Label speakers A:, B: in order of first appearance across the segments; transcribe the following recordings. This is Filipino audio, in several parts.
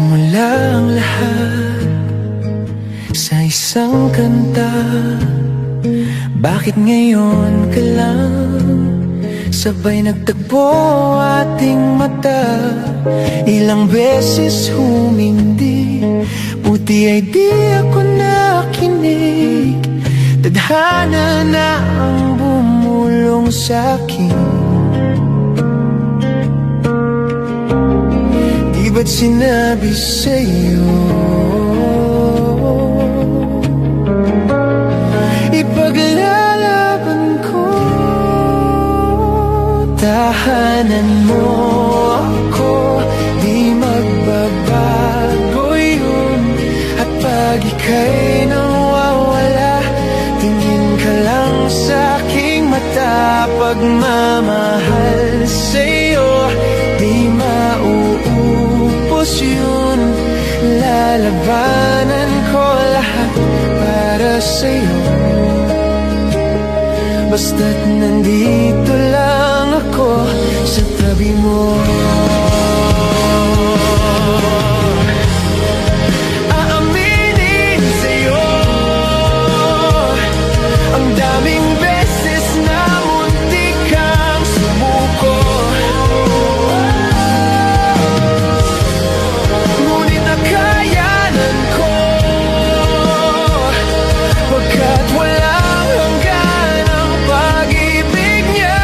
A: Nagsimula ang lahat sa isang kanta. Bakit ngayon ka lang sabay nagtagpo ating mata? Ilang beses humindi, buti ay di ako nakinig. Tadhana na ang bumulong sa'kin. Di ba't sinabi sa'yo ipaglalaban ko? Tahanan mo ako, di magbabago yun. At pag ika'y nawawala, tingin ka lang sa aking mata. Pagmamahal sa'yo, di mauubos yun. Lalabanan ko lahat para sa'yo, basta't nandito lang ako sa tabi mo. Aaminin sa'yo, ang daming beses na muntik kang sumuko. Ngunit nakayanan ko, pagkat walang hanggan ang pag-ibig niya.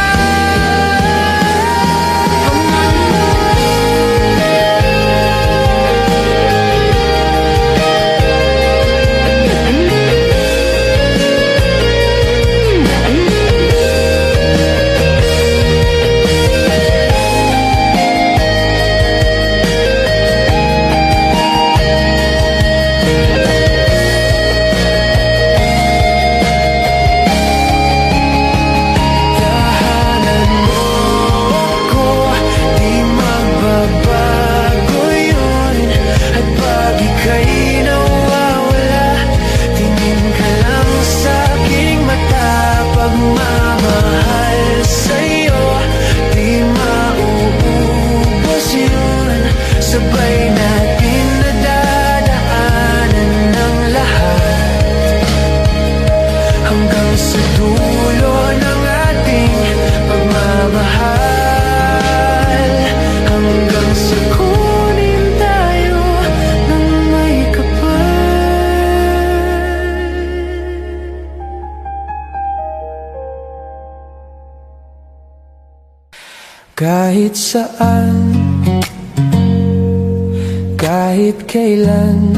A: Pagmamahal sa'yo, di mauubos yun. Sabay natin nadadaanan ng lahat, hanggang sa dulo ng ating pagmamahal. Hanggang sa kunin tayo ng may kapal. Kahit saan, kahit kailan,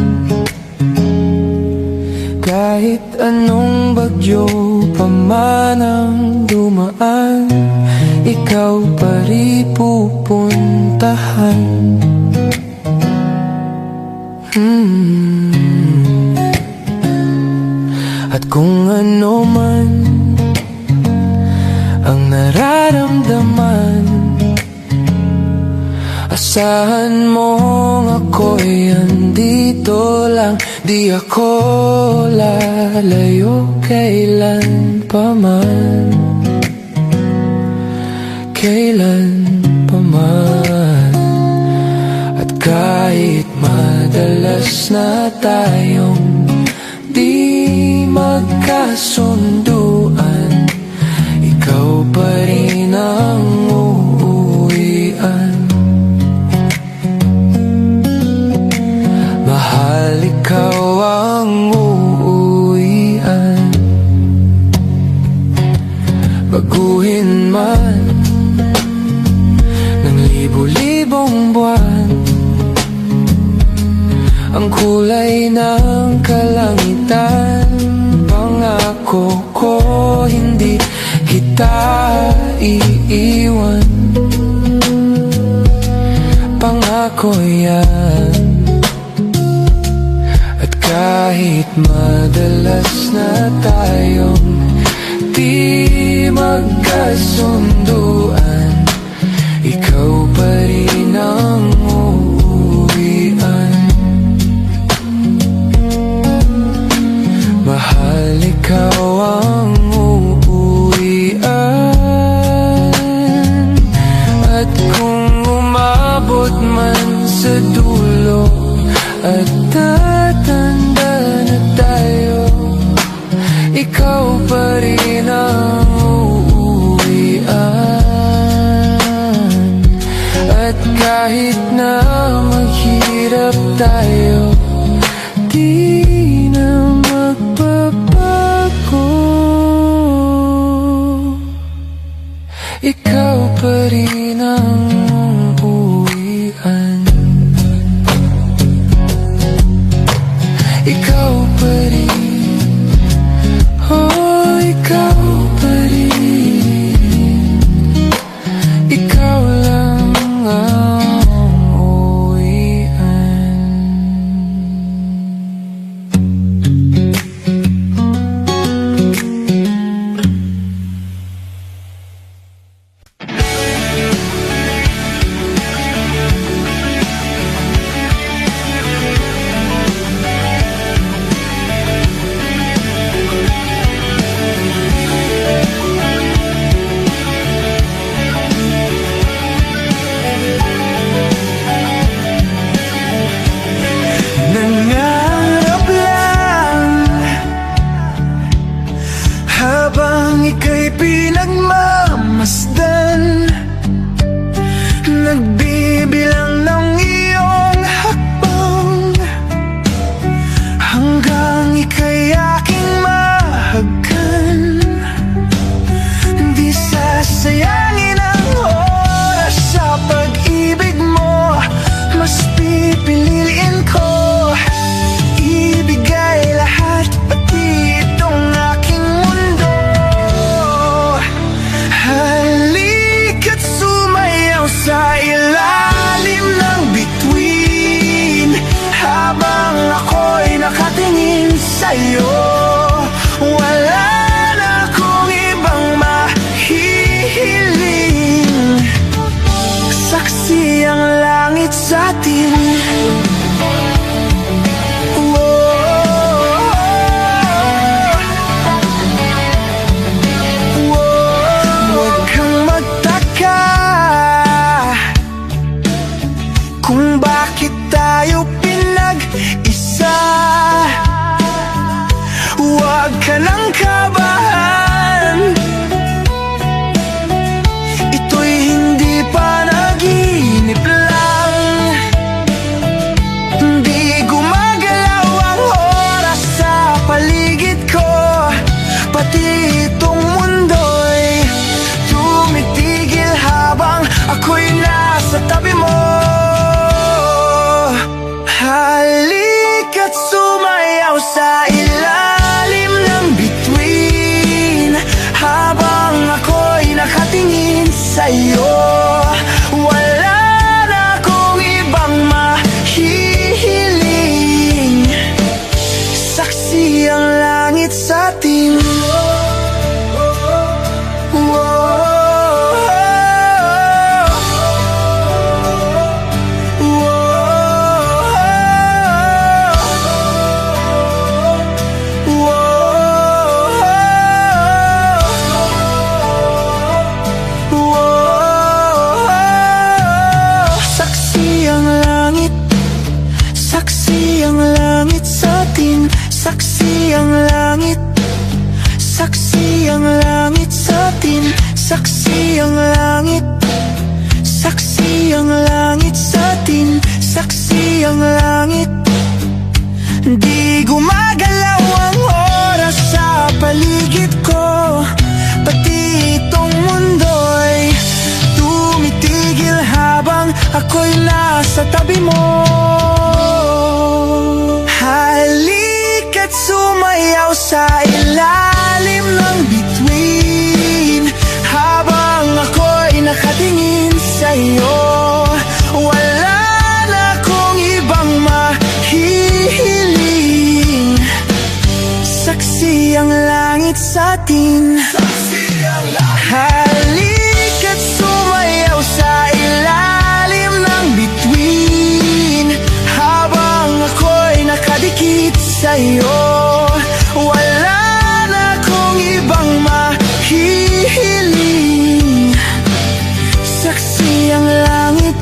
A: kahit anong bagyo pa man ang dumaan, ikaw pa rin pupuntahan. At kung ano man ang nararamdaman, asahan mong ako'y andito lang. Di ako lalayo kailan pa man, kailan pa man. At kahit madalas na tayong di magkasunduan, ikaw pa rin ang uuwian. Mahal, ikaw ang uuwian. Baguhin man ng libo-libong buwan ang kulay ng kalangitan, pangako ko hindi kita iiwan. Pangako yan. At kahit madalas na tayong di magkasunduan, ikaw pa rin ang uuwian. Mahal, ikaw ang uuwian. At kung umabot man sa dulo At tatanda na tayo, ikaw pa rin ang uuwian. At kahit na maghirap tayo, di na magbabago. Ikaw pa rin ang uuwian. Ikaw pa rin, oh, ikaw pa rin. Ikaw lang ang uuwian. Nangarap lang habang ika'y pinagmamasdan, nagbibilang ng iyong hakbang hanggang ika'y aking mahagkan. Di sasayangin ang oras sa pag-ibig mo, mas pipiliin ko ibigay lahat, pati itong aking mundo. Halika't sumayaw sa ilalim ng bituin habang ako'y nakatingin sa'yo. Wala na akong ibang mahihiling, saksi ang langit sa atin. Kung bakit tayo pinag-isa, huwag ka nang kabahan. Ito'y hindi panaginip lang. Di gumagalaw ang oras sa paligid ko, pati itong mundo'y tumitigil habang ako'y nasa tabi mo. Halika't sumayaw sa ilalim ng bituin habang ako'y nakatingin sa'yo. Wala na akong ibang mahihiling, saksi ang langit sa atin. Saksi ang langit sa atin, saksi ang langit, saksi ang langit sa atin, saksi ang langit, saksi ang langit sa atin, saksi ang langit. Di gumagalaw ang oras sa paligid ko, pati itong mundo'y tumitigil habang ako'y nasa tabi mo. Halika't sumayaw sa ilalim ng bituin habang ako'y nakatingin sa'yo. Wala na akong ibang mahihiling, saksi ang langit sa atin. Halika't sumayaw sa ilalim ng bituin habang ako'y nakadikit sa'yo. Wala na akong ibang mahihiling, saksi ang langit.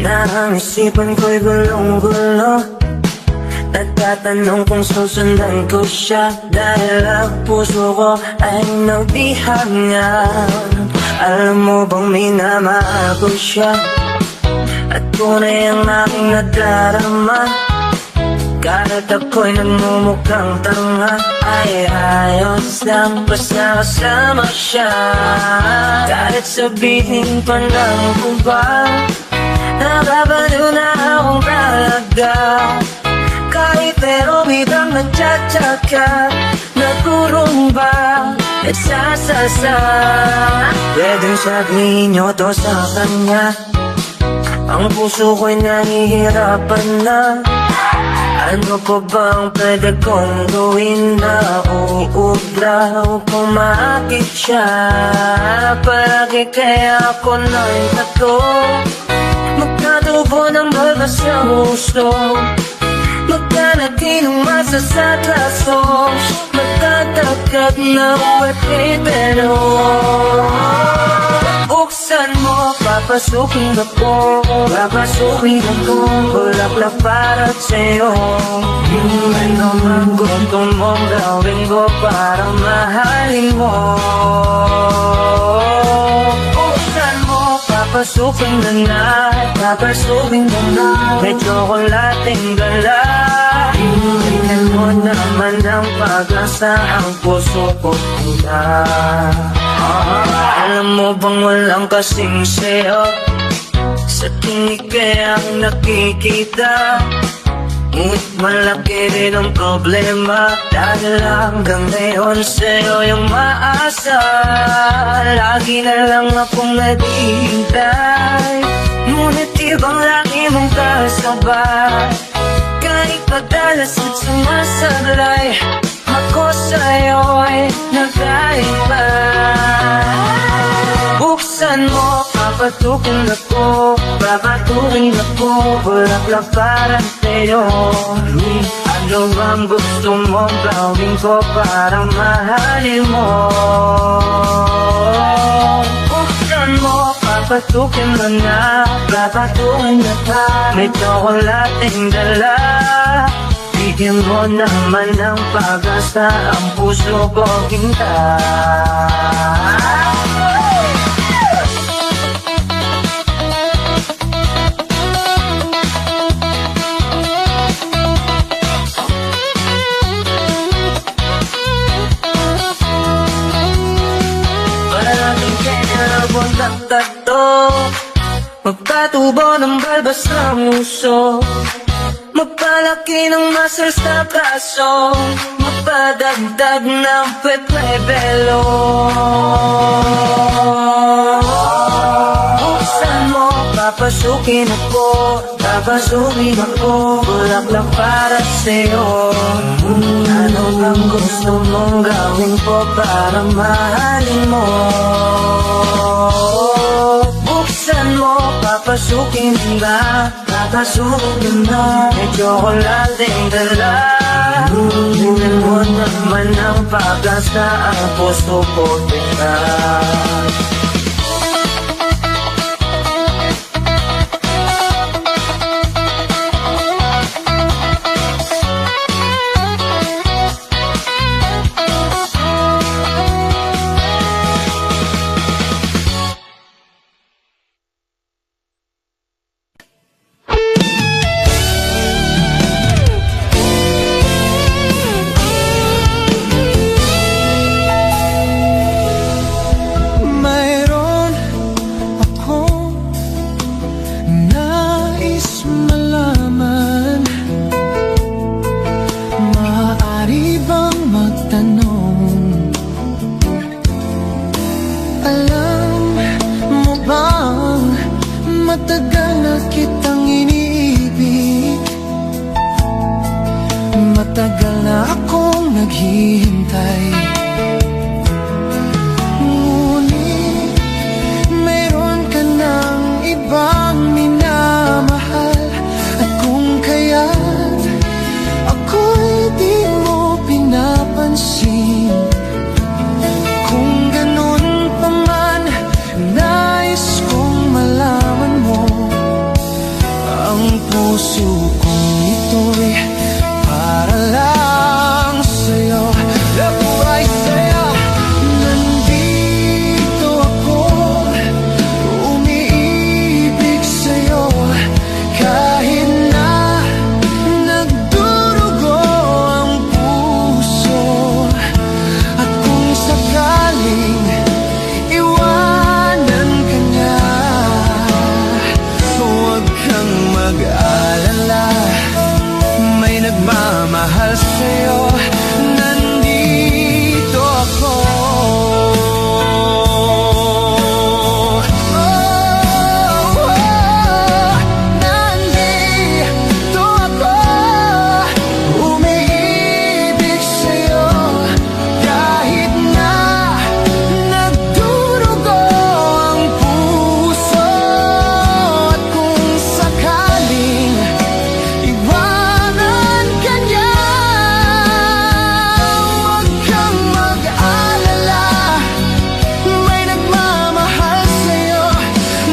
B: na ang isipan ko'y gulong-gulo. Nagtatanong kung susundan ko siya, dahil ang puso ko ay nagbihangyan. Alam mo bang minamahal ko siya, at tunay ang aking nadarama. Kahit ako'y nagmumukhang tanga, ay ayos lang basta kasama siya. Kahit sabihin pa ng iba, nababalo na akong talaga. Kahit pero biglang nagtsatsaga, nagkurong ba, nagsasasa. Pwedeng sabihin nyo to sa kanya, ang puso ko'y nahihirapan na. Ano pa bang pwede kong gawin na uuglaw kung maakit siya? Palagi kaya ako nang tato, magkatubo ng balbas sa gusto, magkanatinong masa sa klaso, magkatagkat na pati pero buksan mo, papasukin ako, papasukin ako, bulaklak para sa'yo. Ano man gusto mong gawin ko para mahalin mo. Buksan mo, papasukin na na, papasukin na na, may tsokolating gala. Tingnan mo naman ang pag-asa, ang puso ko pula. Alam mo bang walang kasing sayo, sa tinig kaya ang nakikita. Ngunit malaki rin ang problema, dahil hanggang ngayon sa'yo yung maasa. Lagi na lang akong naghihintay, ngunit ibang lagi mong kasabay. Kahit padalas at sumasablay, ako sa'yo'y nagkaiba. Buksan mo, papatukin ako, papatukin ako, bulaklak para sa'yo. Ano bang gusto mong gawin ko para mahalin mo? Buksan mo, papatukin mo na, papatukin na ka, may tsokolating dala. Bigyan mo naman ng pag-asa, ang puso ko ginta. Maraming kinalabon ng tato, magpatubo ng balbas ng uso, magpalaki ng muscles sa braso, magpadagdag ng pepebelo. Buksan mo, papasukin ako, papasukin ako, bulaklak para sa'yo. Ano bang gusto mong gawin ko para mahalin mo? Buksan mo, papasukin na, papasukin na, may tsokolating dala. Tingnan mo naman ang pag-asa, ang puso ko tingnan.
A: Matagal na kitang iniibig, matagal na akong naghihintay. Ngunit mayroon ka ng ibang minamahal, at kung kaya't ako'y di mo pinapansin. Kung ganun pa man, nais kong malaman mo puso kong ito'y para lang sa'yo. Nabuhay sa'yo, nandito ako, umiibig sa'yo. Kahit na nagdurugo ang puso, at kung sakaling iwanan ka niya, huwag kang mag-alala, may nagmamahal sa'yo. Nandito ako. Nandito ako, umiibig sa'yo. Kahit na nagdurugo ang puso, at kung sakaling iwanan ka niya, huwag kang mag-alala, may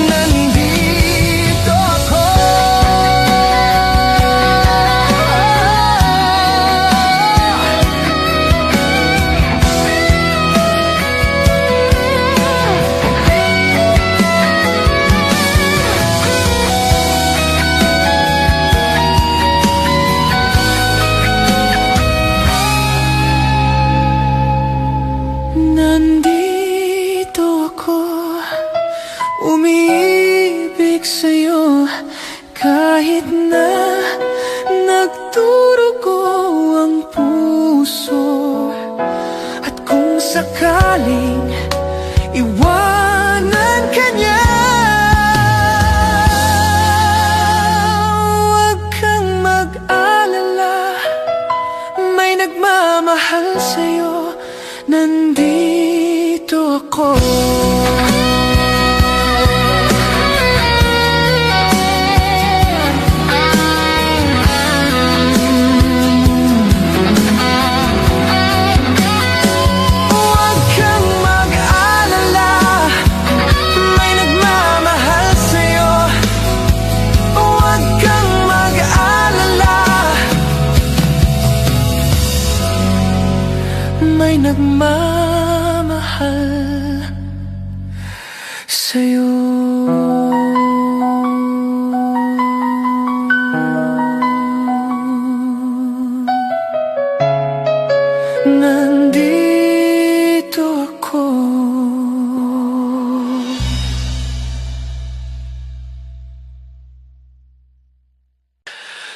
A: nagmamahal sa'yo. Nandito ako. Nandito ako, umiibig sa'yo. Kahit na nagdurugo ang puso, at kung sakaling iwanan ka niya, huwag kang mag-alala, may nagmamahal sa'yo. Nandito ako. Huwag kang mag-alala, may nagmamahal sa'yo. Huwag kang mag-alala, may nagmamahal sa'yo. Nandito ako.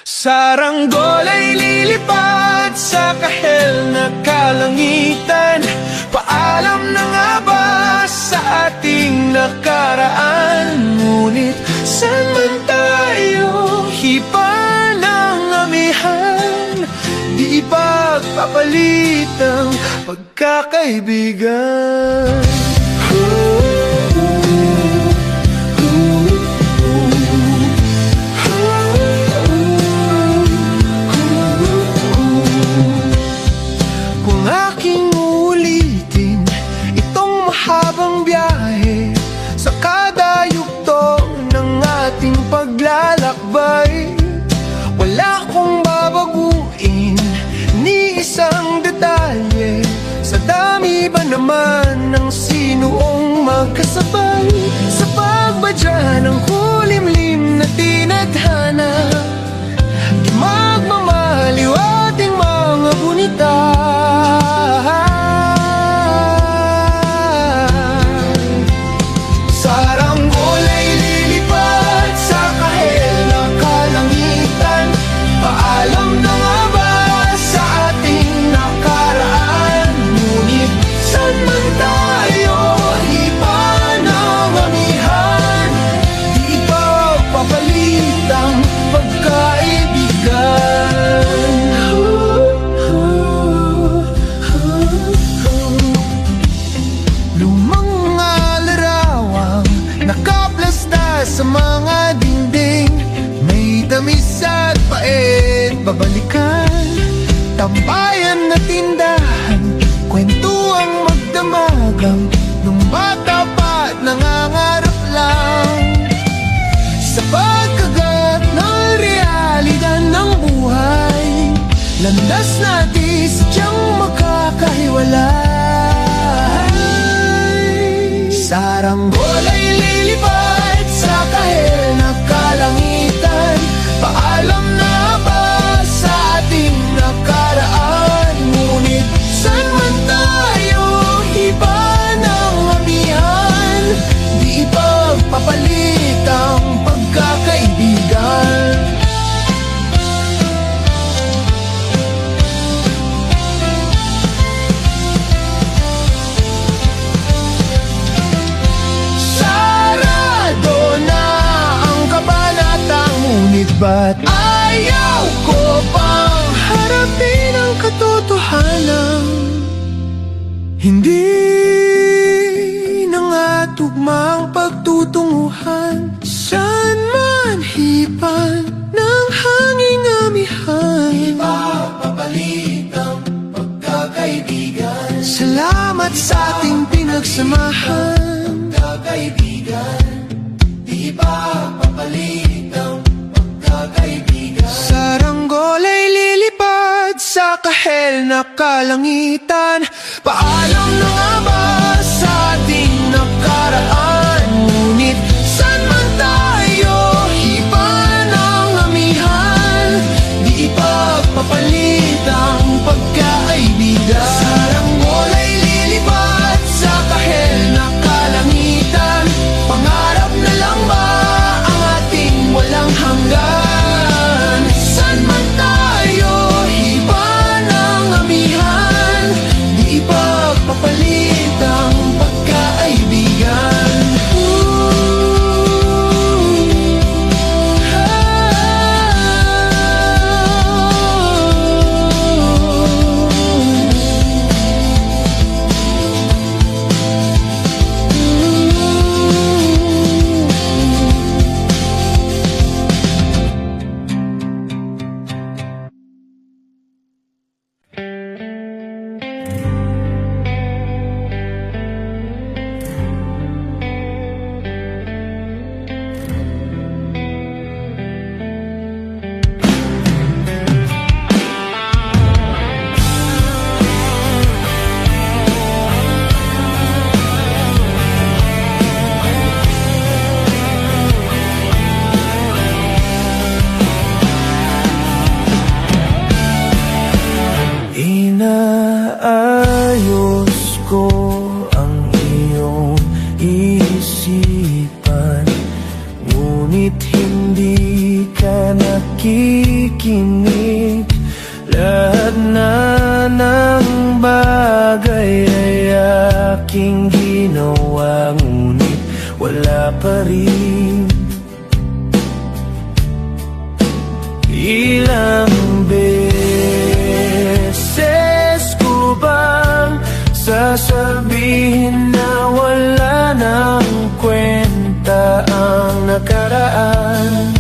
A: Saranggol ay lilipad sa kahel na kalangitan. Paalam na nga ba sa ating nakaraan? Ngunit saan man tayo hipa ng amihan, di ipagpapalit ang pagkakaibigan. Kung aking ulitin itong mahabang biyahe sa kada yugto ng ating paglalakbay, wala akong babaguin ni isang detalye. Sa dami ba naman ng sinuong magkasabay sa pagbadya ng kulimlim na tinadhana, di magmamaliw ating mga bunita. Saranggol ay lilipad sa kahel na kalangitan. Paalam na nga ba sa ating nakaraan? Ngunit saan man tayo hipa ng amihan, di ipagpapalit ang pagkaibigan. Lumang alarawang nakaplasta sa mga dingding, may tamis at pait babalikan. Tambayan na tindahan, kwentuang magdamagang nung bata pa't nangangarap lang sa pagkagat ng realidad. landas na di sadyang makakahiwalay. Saranggola ay lilipad sa kahel na kalangitan. Paalam na ba sa ating nakaraan? Ngunit saan man tayo, iba ng amihan. Di ipagpapalit ang pagkakaibigan. Ba't ayaw ko pang harapin ang katotohanan? Hindi na nga tugmang pagtutunguhan. Saan man hipan ng hanging amihan. Ipapapalit ang pagkakaibigan. Salamat sa ating pinagsamahan. Pagkakaibigan, di ipapapalit ang Saranggola'y lilipad sa kahel na kalangitan. Paalam na nga ba sa ating nakaraan? Ngunit saan man tayo, iba ng amihan. Di ipagpapalit ang pagkaibigan. Saranggola'y lilipad sa kahel na kalangitan. Pangarap na lang ba ang ating walang hanggan? Papalit ang pagkaibigan. Inaayos ko ang iyong isipan, ngunit hindi ka nakikinig. Lahat na ng bagay ay aking ginawa, ngunit wala pa rin. Ilang beses ko bang sasabihin na wala nang kwenta ang nakaraan?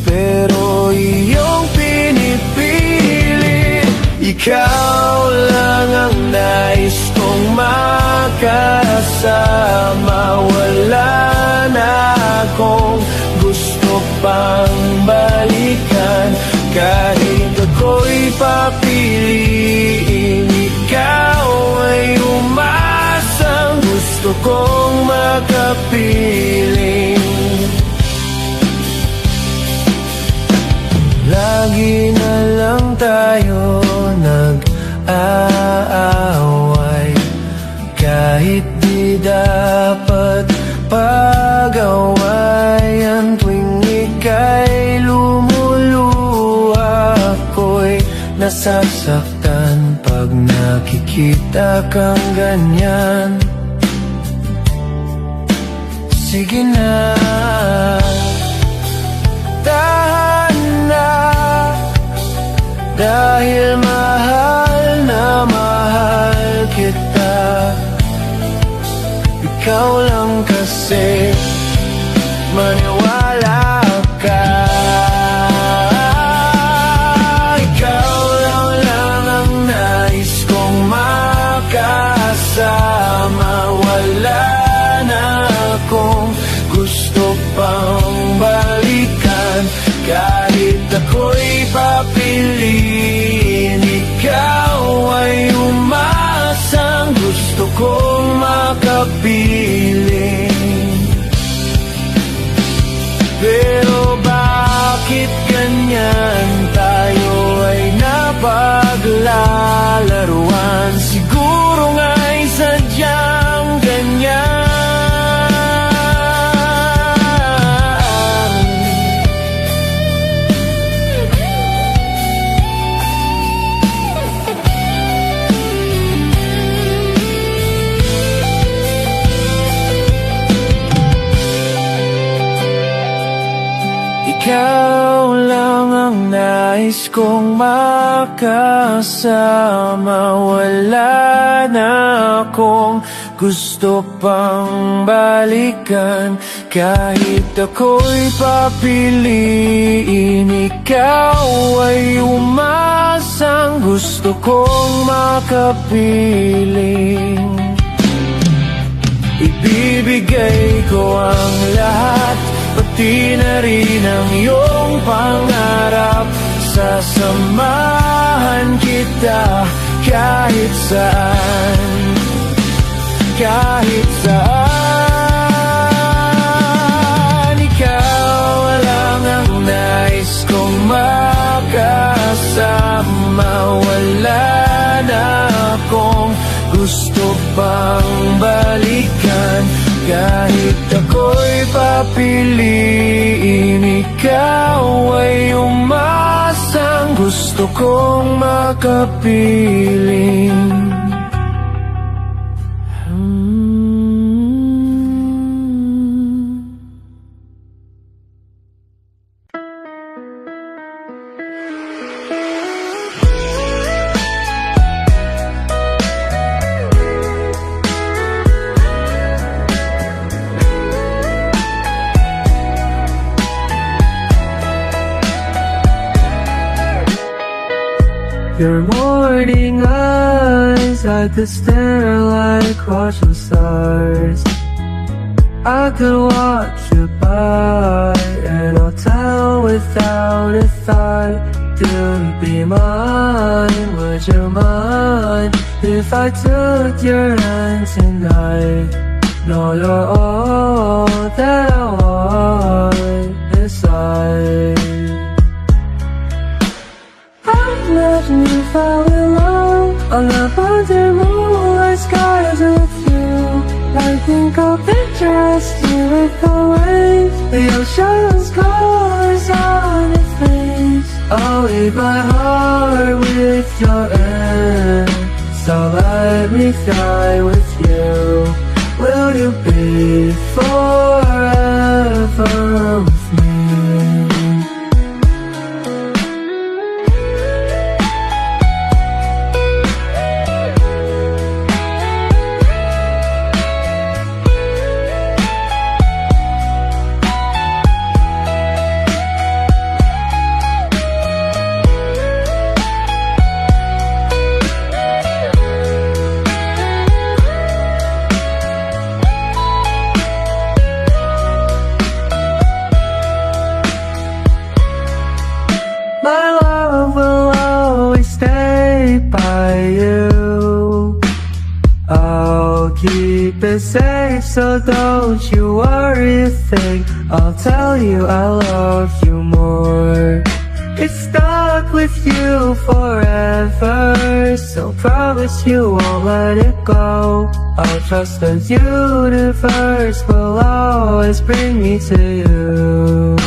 A: Pero iyong pinipilit, ikaw lang ang nais kong makasama. Wala na akong gusto pang balikan. Kahit ako'y papiliin, ikaw ay umasang gusto kong makapiling. Lagi na lang tayo nag-aaway, kahit di dapat pag-awayan. Tuwing ika'y lumuluha, ako'y nasasaktan pag nakikita kang ganyan. Sige na, tahan na, dahil mahal na mahal kita. Ikaw lang kasi, maniwala ka. Ikaw lang ang nais kong makasama. Wala na akong gusto pang balikan. Kahit ako'y papiliin, Ikaw lang ang nais kong makasama. Wala na akong gusto pang balikan. Kahit ako'y papiliin, ikaw ay umasang gusto kong makapiling. Ibibigay ko ang lahat, pati na rin ang iyong pangarap. Sasamahan kita kahit saan, kahit saan. Ikaw lang ang nais kong makasama. Wala na akong gusto pang balikan. Kahit ako'y papiliin, ikaw ay umasang gusto kong makapiling.
B: Your morning eyes, I could stare like watching stars. I could watch you by, and I'll tell without a thought. Do you be mine? Would you mind if I took your hand tonight? No, you're all that I want inside. Imagine you fell in love on the under moonlight skies with you. I think I'll picture you with the waves, the ocean's colors on your face. I'll leave my heart with your end, so let me fly with you. Will you be forever with me? My love will always stay by you. I'll keep it safe, so don't you worry a thing. I'll tell you I love you more. It's stuck with you forever, so promise you won't let it go. I'll trust the universe will always bring me to you.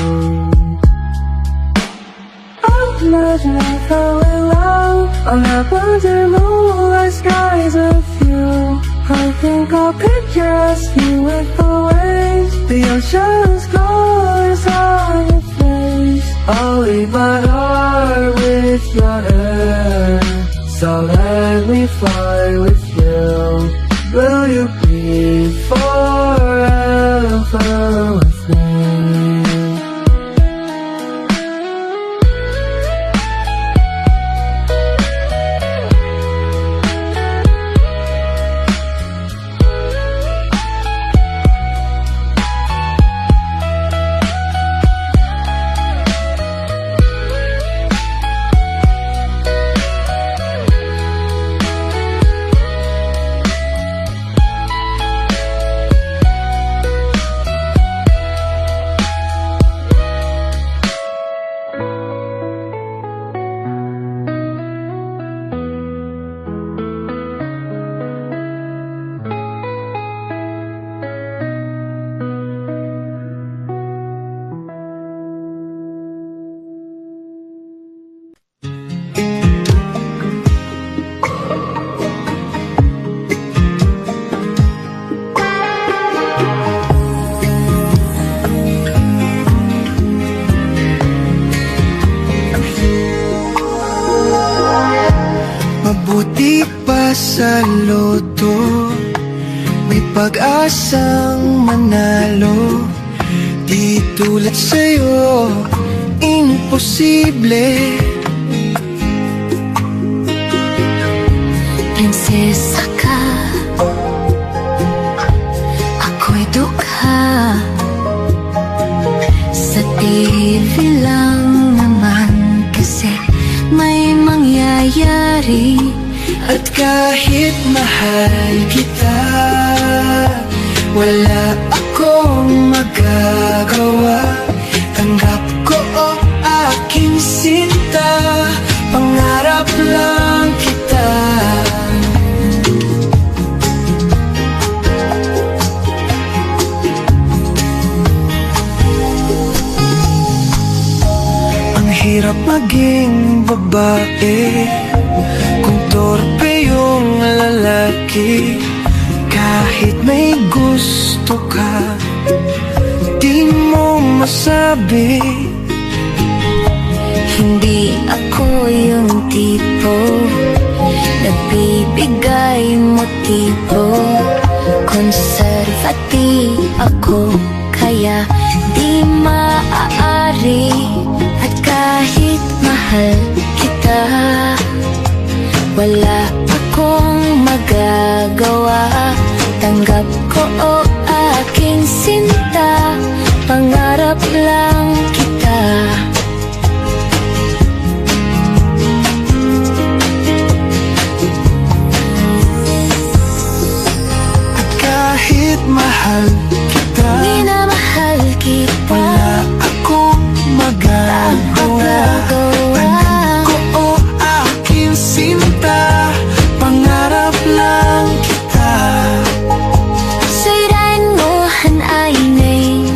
B: Imagine I fell in love on that wonder moonlight skies with you. I think I'll picture us you with the waves, the ocean's colors on your face. I'll leave my heart with your air, so let me fly with you. Will you be forever with me?
A: sa loto, may pag-asang manalo. Di tulad sa'yo, imposible.
C: Prinsesa ka, ako'y dukha. Sa TV lang naman kasi may mangyayari.
A: At kahit mahal kita, wala akong magagawa. Tanggap ko o aking sinta, pangarap lang kita. Ang hirap maging babae kung torpe yung lalaki. Kahit may gusto ka, di mo masabi.
C: Hindi ako yung tipo nagbibigay motibo. Konservative ako, kaya di maaari. At kahit mahal kita, wala akong magagawa. Tanggap ko o aking sinta, pangarap lang kita.
A: At kahit mahal kita,
C: Minamahal kita,
A: wala akong magagawa. Tanggap ko o aking sinta, pangarap lang kita.
C: 虽然我很爱你，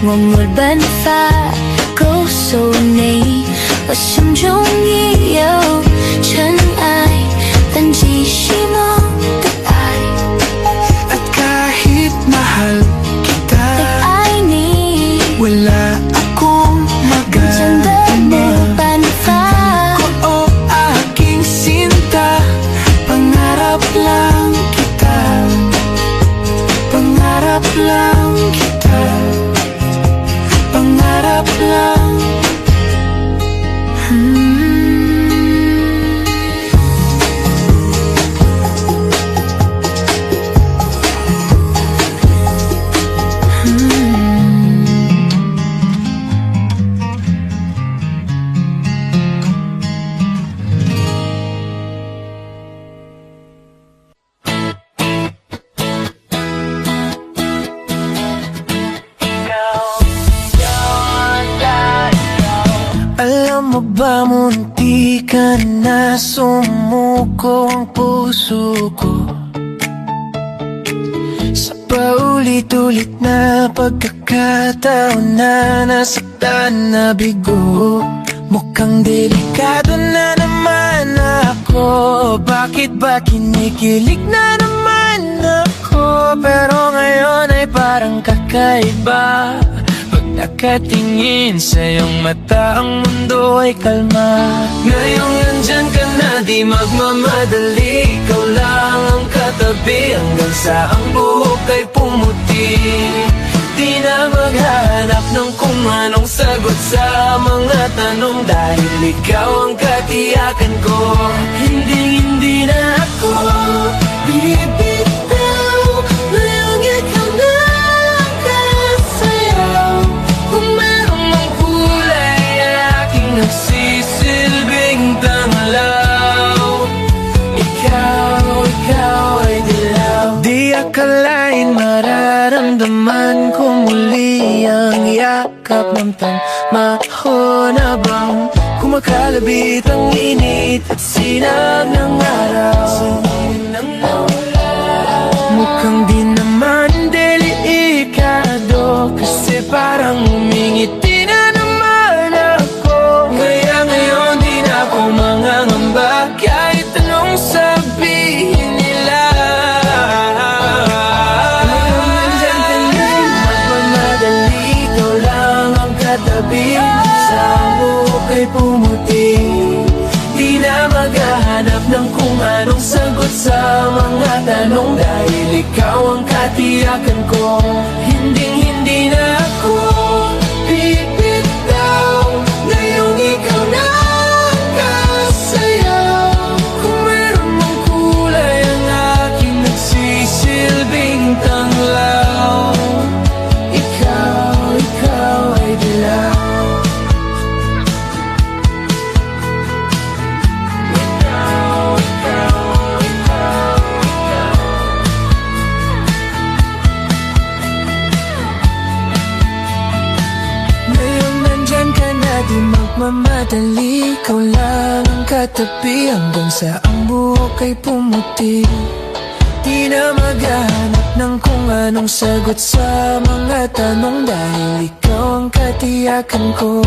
C: 我没办法告诉你，我心中已有尘埃，但继续我的爱。
A: At kahit mahal kita,
C: 爱你，
A: wala akong
C: 真的没
A: magagawa.
C: 办法。
A: Ko o aking sinta, pangarap lang kita. Pangarap lang kita. Pangarap lang. Alam mo ba, munti ka na sumuko ang puso ko. Sa paulit-ulit na pagkakataon na nasaktan na bigo. Mukhang delikado na naman ako. Bakit ba kinikilig na naman ako? Pero ngayon ay parang kakaiba. Nakatingin sa iyong mata, ang mundo ay kalma. Ngayong nandyan ka na, di magmamadali. Ikaw lang ang katabi hanggang sa ang buhok ay pumuti. Di na maghahanap ng kung anong sagot sa mga tanong, dahil ikaw ang katiyakan ko. Hindi na ako bibitaw. Ngayong ikaw na ang kasayaw. Kung meron mang kulay, aking nagsisilbing tanglaw. Ikaw ay dilaw. Di akalain mararamdaman ko muli ang yakap ng panahon habang kumakalabit ang init at sinag ng araw. Mukhang di naman delikado, kasi parang umingiti na naman ako. Kaya ngayon di na ako mangangamba, kahit anong sabihin nila. Nandyan ka na, magmamadali. Ikaw lang ang katabi, sa buhok ay pumuti. Di na maghahanap ng kung anong sagot sa mga tanong, dahil ikaw ang katiyakan ko. Hindi na ako bibitaw, ngayong ikaw na ang kasayaw. Kung meron mang kulay ang aking nagsisilbing tanglaw, ikaw ay dilaw. Di magmamadali, ikaw lang ang katabi, hanggang sa ang buhok ay pumuti. Di na maghahanap ng kung anong sagot sa mga tanong, dahil ikaw ang katiyakan ko.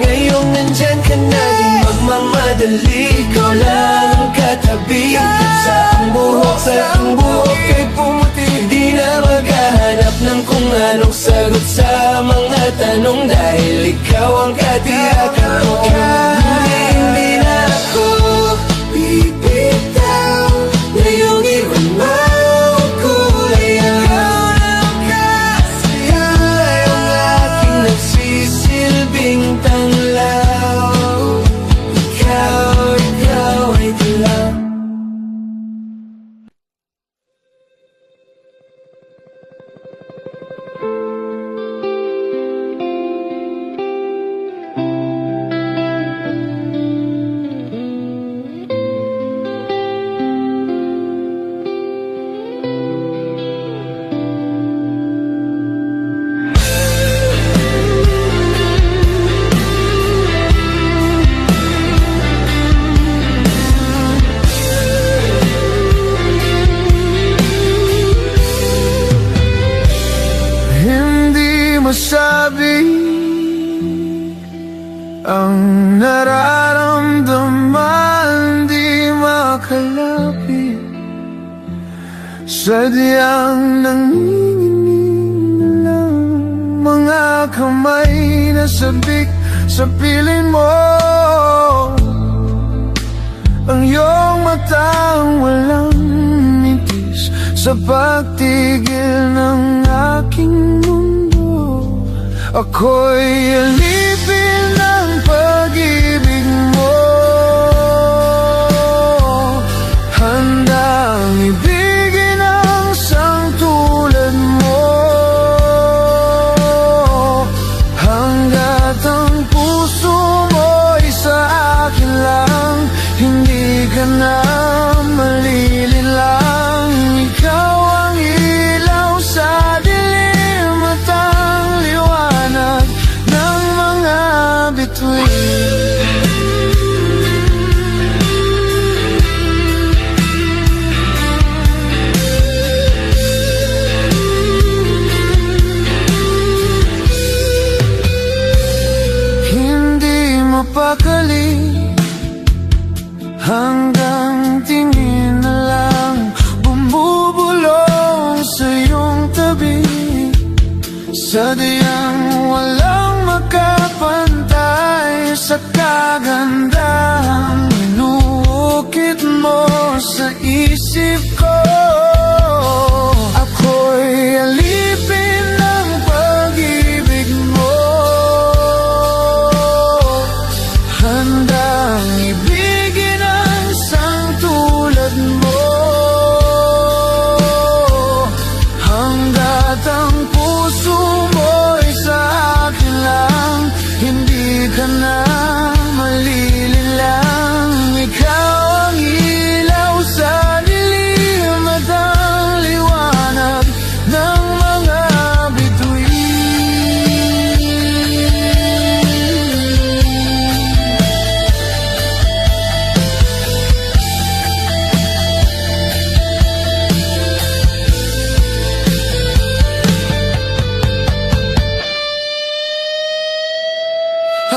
A: Ngayong nandyan ka na, di magmamadali, ikaw lang ang katabi, hanggang sa ang buhok ay pumuti. Di na maghahanap ng kung anong sagot sa mga tanong, dahil ikaw ang katiyakan ko. Hindi na ako bibitaw, ngayong iwan mo ang kulay. Ikaw ang kasayaw, ang aking nagsisilbing tanglaw. Ikaw ay dilaw. Masabi ang nararamdaman, di makalapit, sadyang nanginginig lang mga kamay na sabik sa piling mo. Ang iyong matang walang nitis sa pagtigil ng aking mundo. Ako'y alipin ng pag-ibig mo, handang ibigin ang isang tulad mo, hanggat ang puso mo'y sa akin lang, hindi ka na malilinlang. Ikaw ang ilaw sa dilim at ang liwanag ng mga bituin. Hindi mapakali, hanggang tingin na lang bumubulong sa iyong tabi, sadyang walang makapantay sa kagandahang inuukit mo sa isip ko. Ako'y alipin ng pag-ibig mo, handang ibigin ang isang tulad mo, hanggat ang puso mo'y sa akin lang, hindi ka na malilinlang. Ikaw ang ilaw sa dilim at ang liwanag ng mga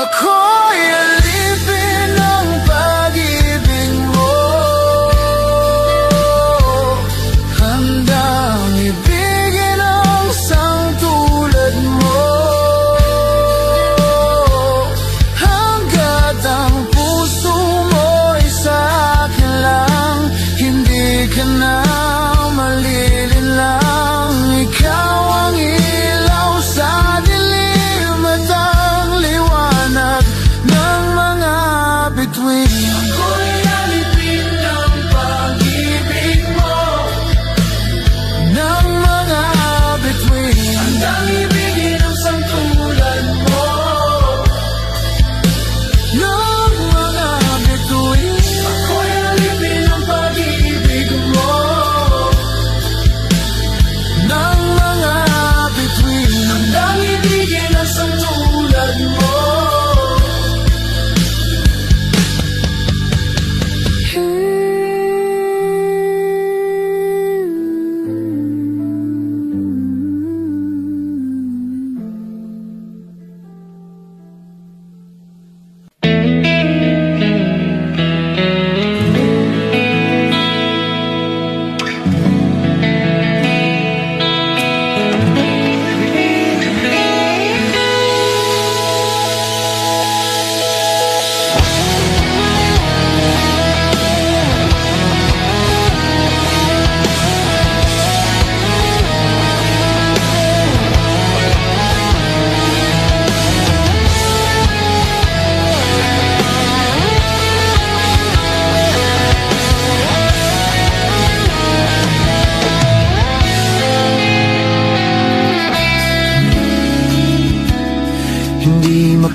A: ako'y alipin ng pag-ibig mo, handang ibigin ang isang tulad mo, hanggat ang puso mo'y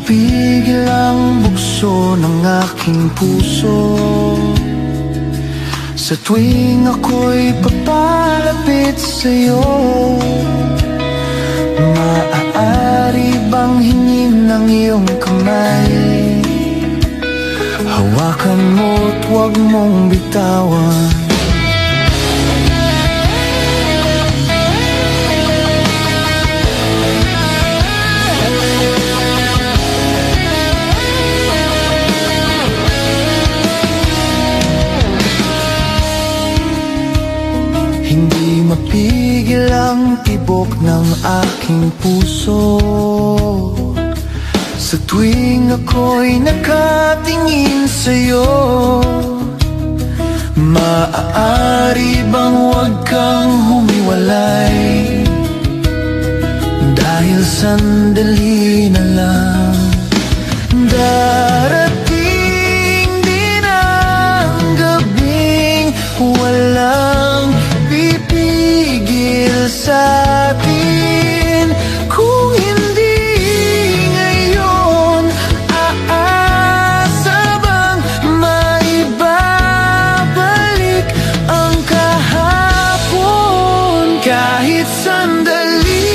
A: mapigil ang bukso ng aking puso sa tuwing ako'y papalapit sa'yo. Maaari bang hingin ng iyong kamay? Hawakan mo't huwag mong bitawan. Hindi mapigil ang tibok ng aking puso sa tuwing ako'y nakatingin sa'yo. Maaari bang huwag kang humiwalay? Dahil sandali na lang darating din ang gabing walang pipigil sa'tin. Kung hindi ngayon, aasa bang maibabalik ang kahapon? Kahit sandali,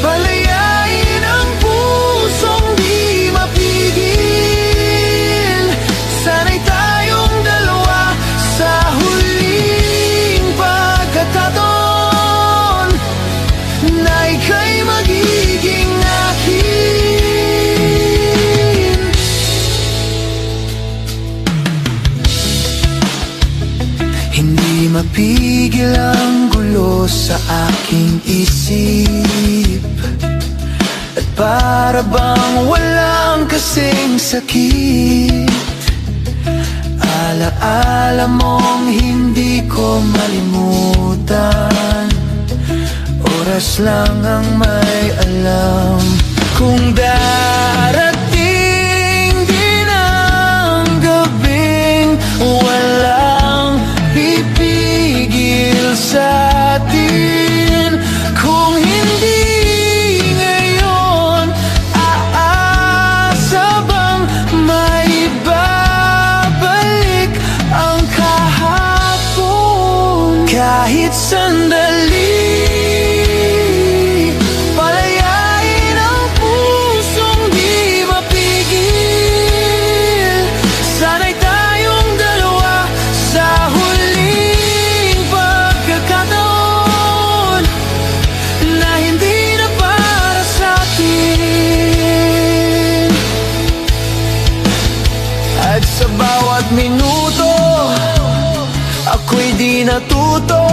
A: palayain ang pusong di mapigil. Sana'y tayong dalawa sa huling pagkakataon na ika'y magiging akin. Hindi mapigil ang gulo sa aking isip, at para bang walang kasing sakit. Alaala mong hindi ko malimutan, oras lang ang may alam. Kung darating din ang gabing walang pipigil sa'tin. Kung hindi ngayon, aasa bang maibabalik ang kahapon? Kahit sandali, palayain ang pusong di mapigil. Sana'y tayong dalawa sa huling pagkakataon na hindi na para sa'tin. At sa bawat minuto, ako'y di natuto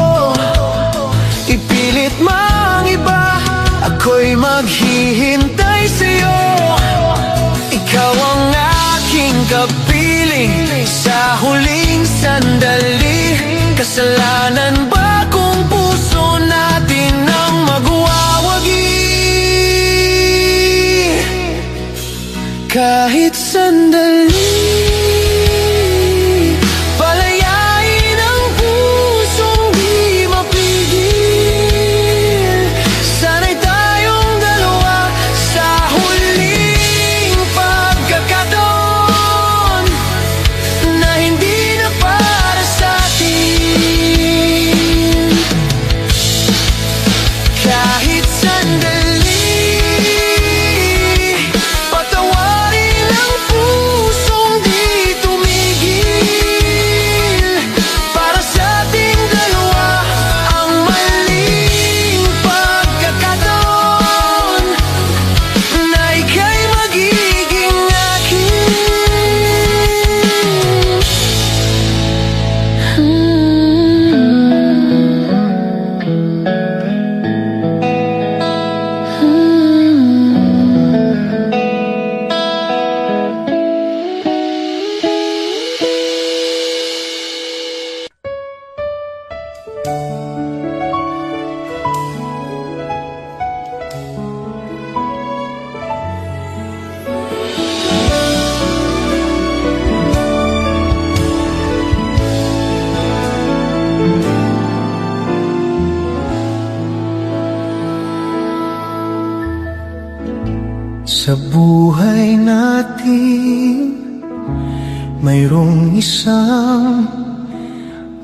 A: ipilit mang iba. Ako'y maghihintay sa'yo. Ikaw ang aking kapiling sa huling sandali. Kasalanan ba kung puso natin ang magwawagi? Kahit sandali, palayain ang pusong di mapigil. Sana'y tayong dalawa sa huling pagkakataon na hindi na para sa'tin. Kahit sandali, patawarin ang puso Sa buhay natin mayroong isang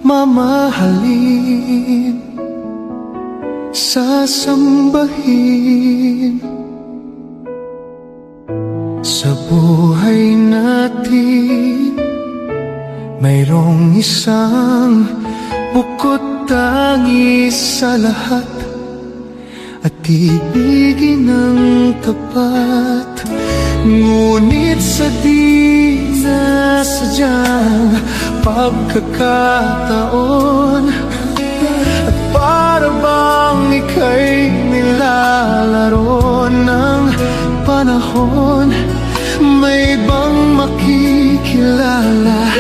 A: mamahalin, sasambahin. Sa buhay natin mayroong isang bukod tangi sa lahat at ibigin ng tapat. Ngunit sa di nasadyang pagkakataon, at para bang ika'y nilalaro ng panahon, may bang makikilala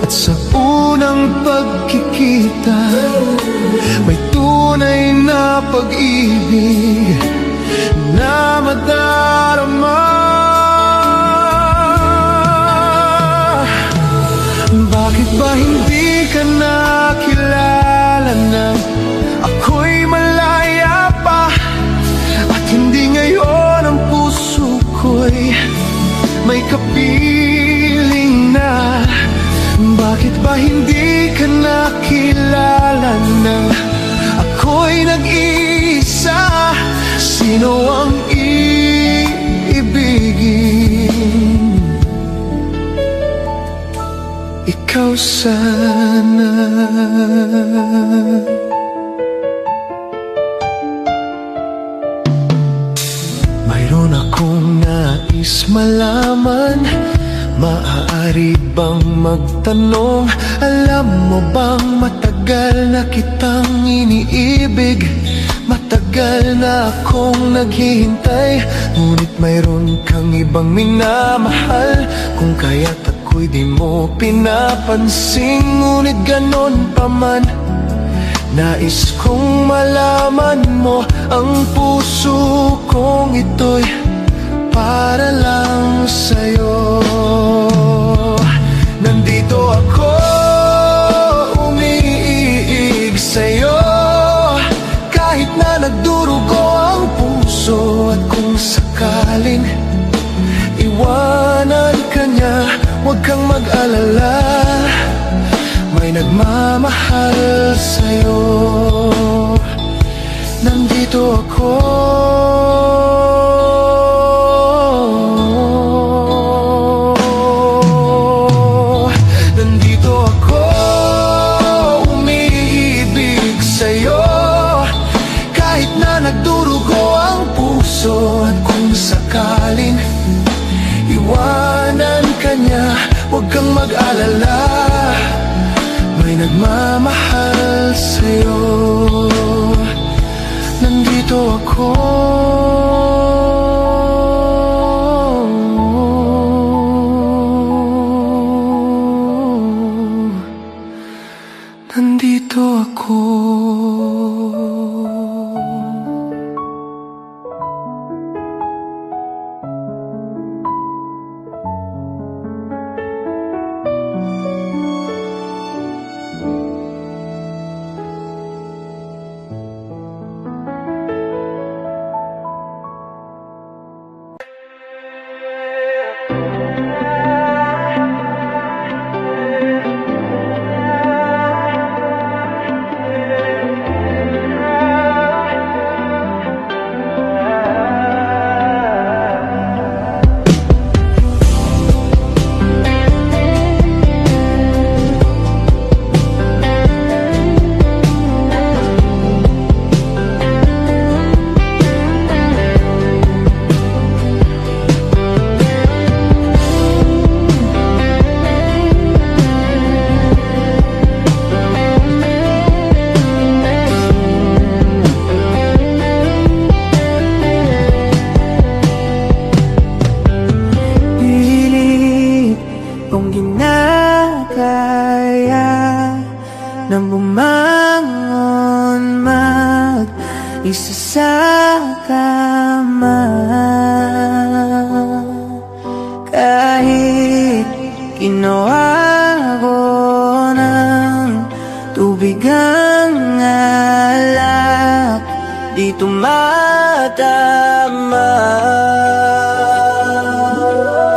A: at sa unang pagkikita may tunay na pag-ibig na madarama. Bakit ba hindi ka nakilala nang ako'y malaya pa, at hindi ngayon ang puso ko'y may kapiling na? Bakit ba hindi ka nakilala nang ako'y nag-iisa? Sino ang iibigin? Ikaw sana. Mayroon akong nais malaman. Maaari bang magtanong, alam mo bang matagal na kitang iniibig? Matagal na akong naghihintay, ngunit mayroon kang ibang minamahal. Kung kaya't ako'y di mo pinapansin, ngunit ganon pa man, nais kong malaman mo ang puso kong ito'y para lang sa'yo. Nandito ako, umiiig sa'yo, kahit na nagdurugo ang puso. At kung sakaling iwanan ka niya, huwag kang mag-alala, may nagmamahal sa'yo. Nandito ako, at kung sakaling iwanan ka niya, huwag kang mag-alala, may nagmamahal sa'yo. Nandito ako, nandito ako.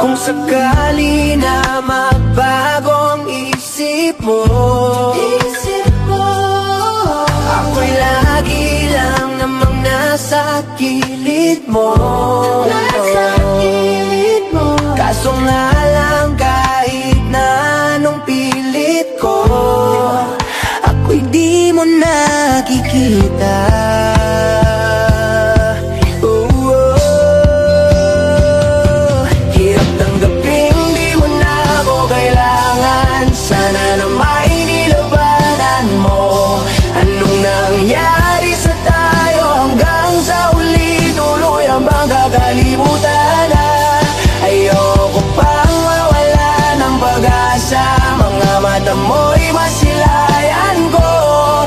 A: Kung sakali na magbago ang isip mo, ako'y lagi lang namang nasa gilid mo. Kaso nga lang kahit na anong pilit ko, ako'y di mo nakikita. Hirap tanggapin di mo na ako kailangan. Sana na may nilabanan mo. Anong nangyari sa tayo hanggang sa uli? Tuluyang bang kakalimutan na? Ayoko pang mawala ng pag-asa. Mga mata mo'y masilayan ko.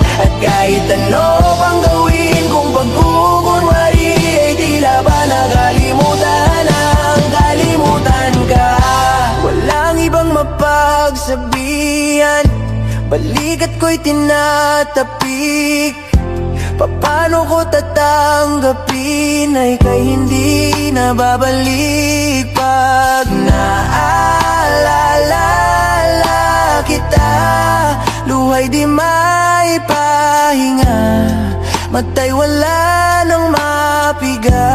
A: At kahit ano pang gawin kung pagkukunwari, ay tila ba nakalimutan ang kalimutan ka. Walang ibang mapagsabihan, balikat ko'y tinatapik. Paano ko tatanggapin ay kay hindi na babalik? Pag naalala kita, luhay di maipahinga, matay wala nang mapiga.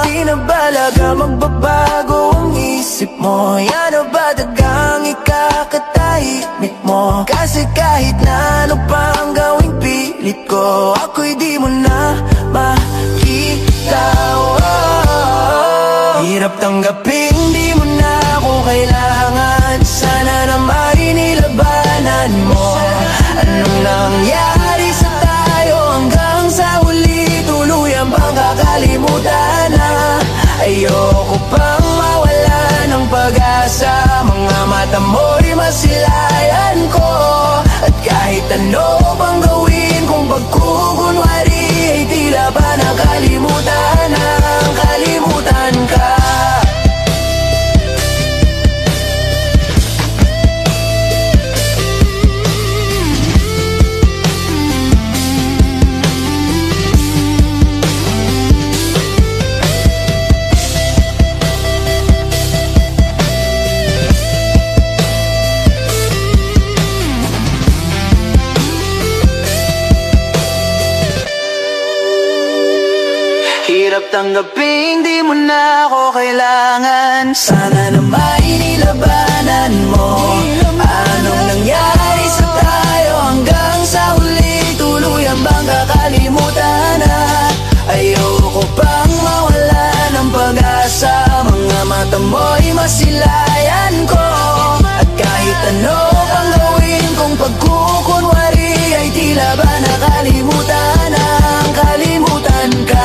A: Di na balaga magbabago ang isip mo, yan na ba dagang ikakatahimik mo? Kasi kahit na ano pang gawing pilit ko, ako'y di mo na makita. Hirap tanggapin di mo na ako kailangan. Sana na may nilabanan mo. Anong nangyari sa tayo hanggang sa uli? Tuluyan bang kakalimutan na? Ayoko pang mawala ng pag-asa. Mga mata mo'y masilayan ko. At kahit ano pang gawin kung pagkukunwari, ay tila ba nakalimutan ang kalimutan ka. Hirap tanggapin di mo na ako kailangan. Sana na may nilabanan mo. Anong nangyari sa tayo hanggang sa uli? Tuluyan bang kakalimutan na? Ayoko pang mawala ng pag-asa. Mga mata mo'y masilayan ko. At kahit ano pang gawin kung pagkukunwari, ay tila ba nakalimutan ang kalimutan ka.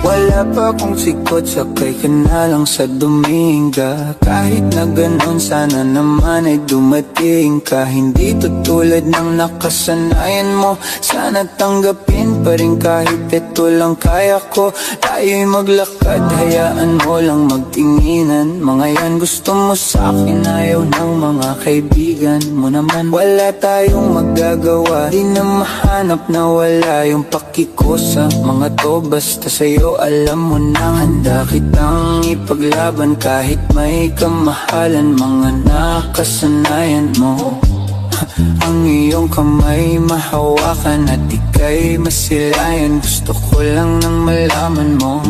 A: Wala pa akong sikot, sakay ka na lang sa Dominga. Kahit na ganon, sana naman ay dumating ka. Hindi tutulad ng nakasanayan mo. Sana tanggapin pa rin kahit ito lang kaya ko. Tayo'y maglakad, hayaan mo lang magtinginan. Mga yan gusto mo sa'kin, ayaw ng mga kaibigan mo naman. Wala tayong magagawa, di na mahanap na wala yung pakiko sa mga to. Basta sa'yo alam mo nang handa kitang ipaglaban. Kahit may kamahalan, mga nakasanayan mo. Ang iyong kamay mahawakan at ika'y masilayan. Gusto ko lang nang malaman mo,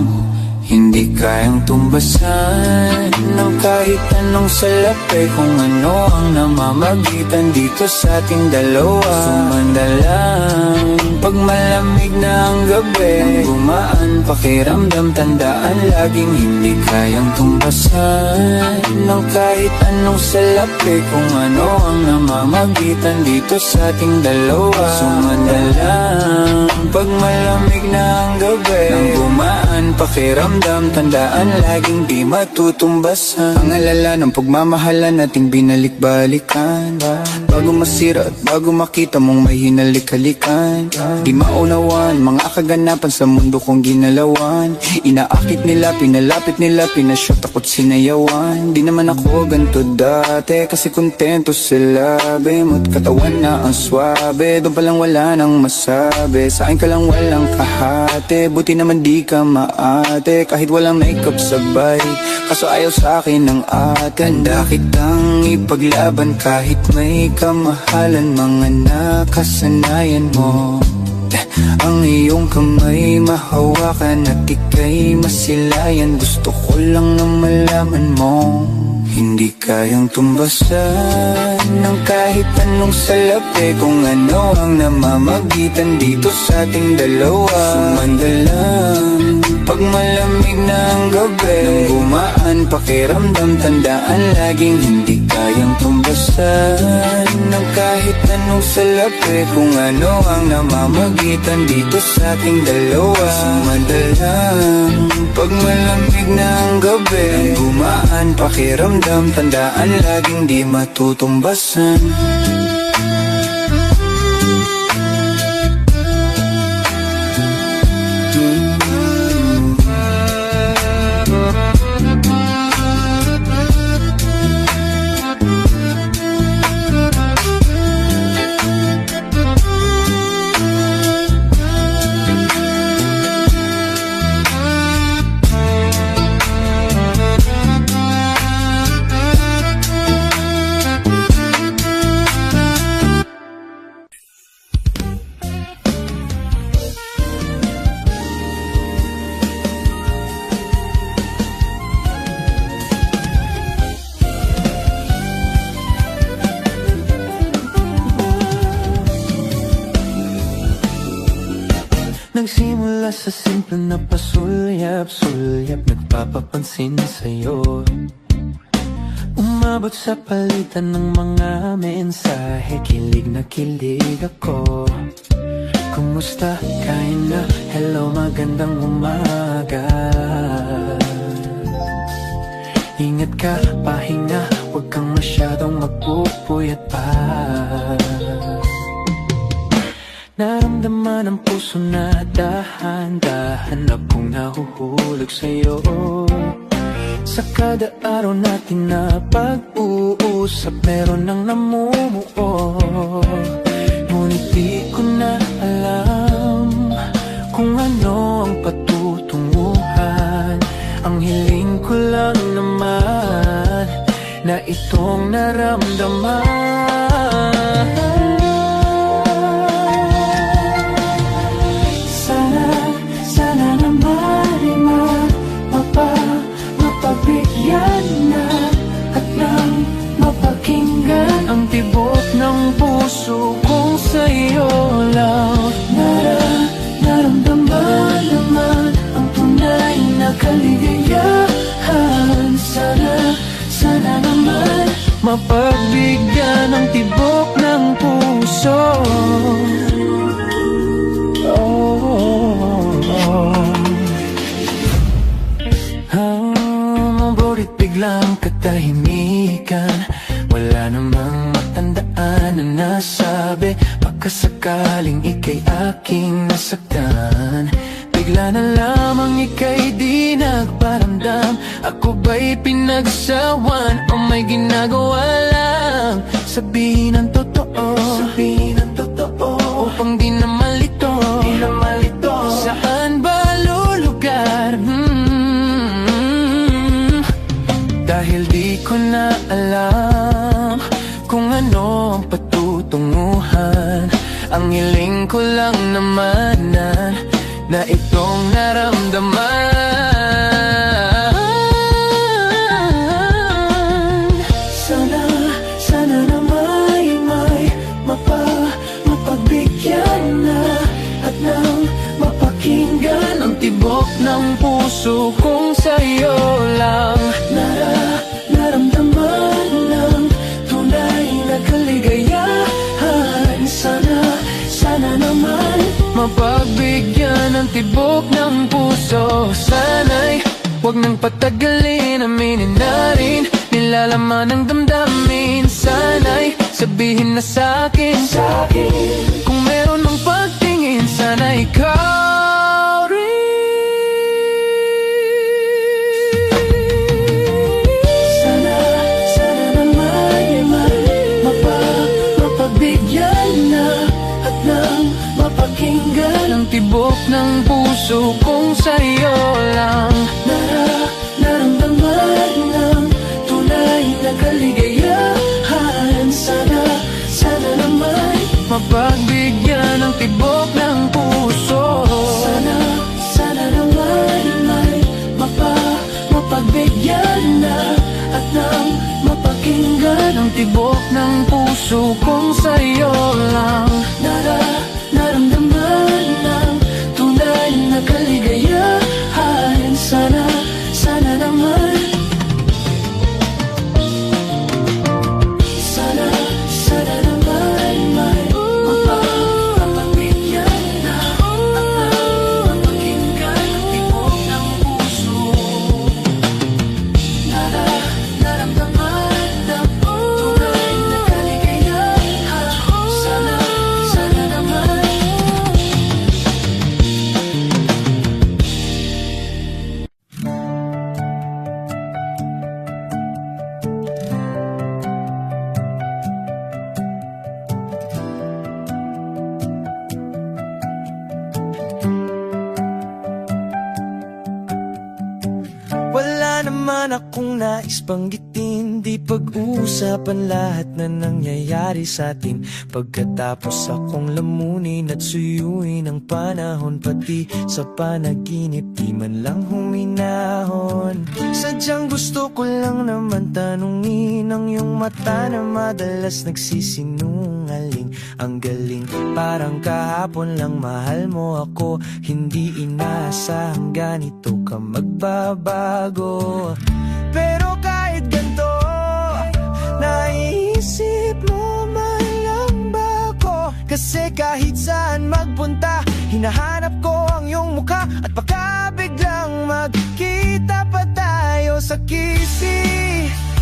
A: hindi kayang tumbasan ng kahit anong salapay. Kung ano ang namamagitan dito sa ating dalawa, sumandalang Pag malamig na ang gabi, nang gumaan pakiramdam, tandaan laging hindi kayang tumbasan ng kahit anong salapi. Kung ano ang namamagitan dito sa ating dalawa, sumadalang. Pag malamig na ang gabi, nang gumaan pakiramdam, tandaan laging di matutumbasan ang alala ng pagmamahalan nating binalik-balikan. Bago masira at bago makita mong may hinalik-halikan, di maunawan mga kaganapan sa mundo kong ginalawan. Inaakit nila, pinalapit nila, pinasyot ako't sinayawan. Di naman ako ganito dati kasi kontento sila. Bemo't katawan na ang swabe, doon palang wala nang masabi. Sa akin ka lang walang kahate, buti naman di ka maate. Kahit walang makeup sabay, kaso ayaw sa akin ng ate. Handa kitang ipaglaban kahit may kamahalan, mga nakasanayan mo. Ang iyong kamay mahawakan at ika'y masilayan. Gusto ko lang na malaman mo, hindi kayang tumbasan ng kahit anong salapi. Kung ano ang namamagitan dito sa ating dalawa, sumandalang. Pag malamig na ang gabi, nang gumaan pakiramdam, tandaan laging hindi kayang tumbasan ng kahit anong salapi. Kung ano ang namamagitan dito sa ating dalawa, sumadalang. Pag malamig na ang gabi, nang gumaan pakiramdam, tandaan laging di matutumbasan. Nagsimula sa simple na pasulyap-sulyap, nagpapapansin sa'yo. Umabot sa palitan ng mga mensahe, kilig na kilig ako. Kumusta? Kain na? Hello, magandang umaga. Ingat ka, pahinga, huwag kang masyadong magpupuyat pa. Naramdaman ang puso na dahan-dahan akong nahuhulog sa'yo. Sa kada araw natin na pag-uusap, meron nang namumuo. Ngunit di ko na alam kung ano ang patutunguhan. Ang hiling ko lang naman na itong naramdaman. Ang tibok ng puso kong sa'yo lang. Naramdaman naman ang tunay na kaligayahan. Sana naman mapagbigyan ang tibok ng puso. Mabulit biglang katahimikan, wala namang matandaan na nasabi. Pagkasakaling ika'y aking nasaktan, bigla na lamang ika'y di nagparamdam. Ako ba'y pinagsawan o may ginagawa lang? Sabihin ang totoo, upang di na malito. Saan ba lulugar? Dahil di ko na alam kung ano ang patutunguhan. Ang hiling ko lang naman na itong naramdaman. Sana na may mapagbigyan na ng puso kong sa'yo lang Naramdaman ng tunay na kaligayahan Sana naman mapagbigyan ng tibok ng puso Sana'y huwag nang patagalin, aminin na rin Nilalaman ng damdamin Sana'y sabihin na sa'kin Kung meron mang pagtingin, sana ikaw Sana naman mapagbigyan na At nang mapakinggan Ang tibok ng puso kong sa'yo lang Naramdaman ng tunay na kaligayahan Sana naman mapagbigyan ng tibok ng puso Sana naman mapagbigyan na At nang mapakinggan Ang tibok ng puso kong sa'yo lang Naramdaman ng tunay na kaligayahan Sana naman Sana naman mapagbigyan na At mapakinggan ang tibok ng puso Naramdaman ng tunay na kaligayahan Sana naman Wala naman akong nais banggitin Di pag-uusapan lahat na nangyayari sa'tin Pagkatapos akong lamunin at suyuin ang panahon Pati sa panaginip di man lang huminahon Sadyang gusto ko lang naman tanungin Ang iyong mata na madalas nagsisinungaling Ang galing parang kahapon lang mahal mo ako Hindi inaasahang ganito ka magbabago Pero kahit ganito Naiisip mo man lang ba ako Kasi kahit saan magpunta Hinahanap ko ang iyong mukha At baka biglang magkita pa tayo sa QC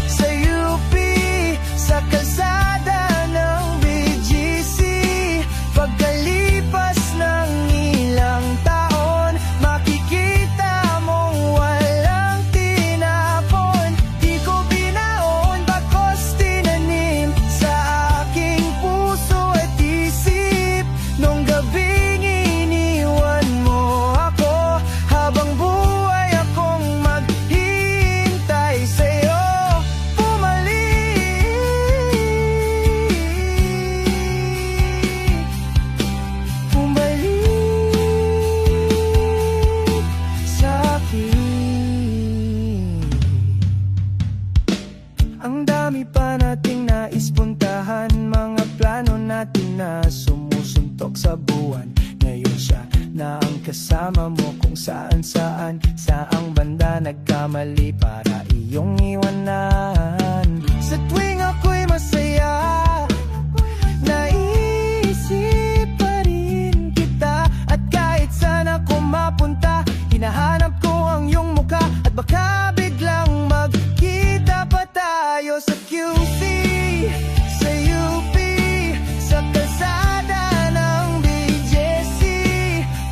A: Sa UP Sa kalsada ng BGC Pagkalipas ng ilang taon Makikita mong walang tinapon Di ko binaon bagos tinanim Sa aking puso at isip Nung gabing iniwan mo ako Habang buhay akong maghihintay sa'yo Bumalik sa'kin Ang dami pa nating nais puntahan Mga plano natin na sumusuntok sa buwan Ngayon siya na ang kasama mo kung saan-saan Saang banda nagkamali para iyong iwanan Sa tuwing ako'y masaya Naisip pa rin kita At kahit saan ako mapunta Hinahanap ko ang iyong mukha At baka biglang magkita pa tayo sa QC Sa UP Sa kalsada ng BGC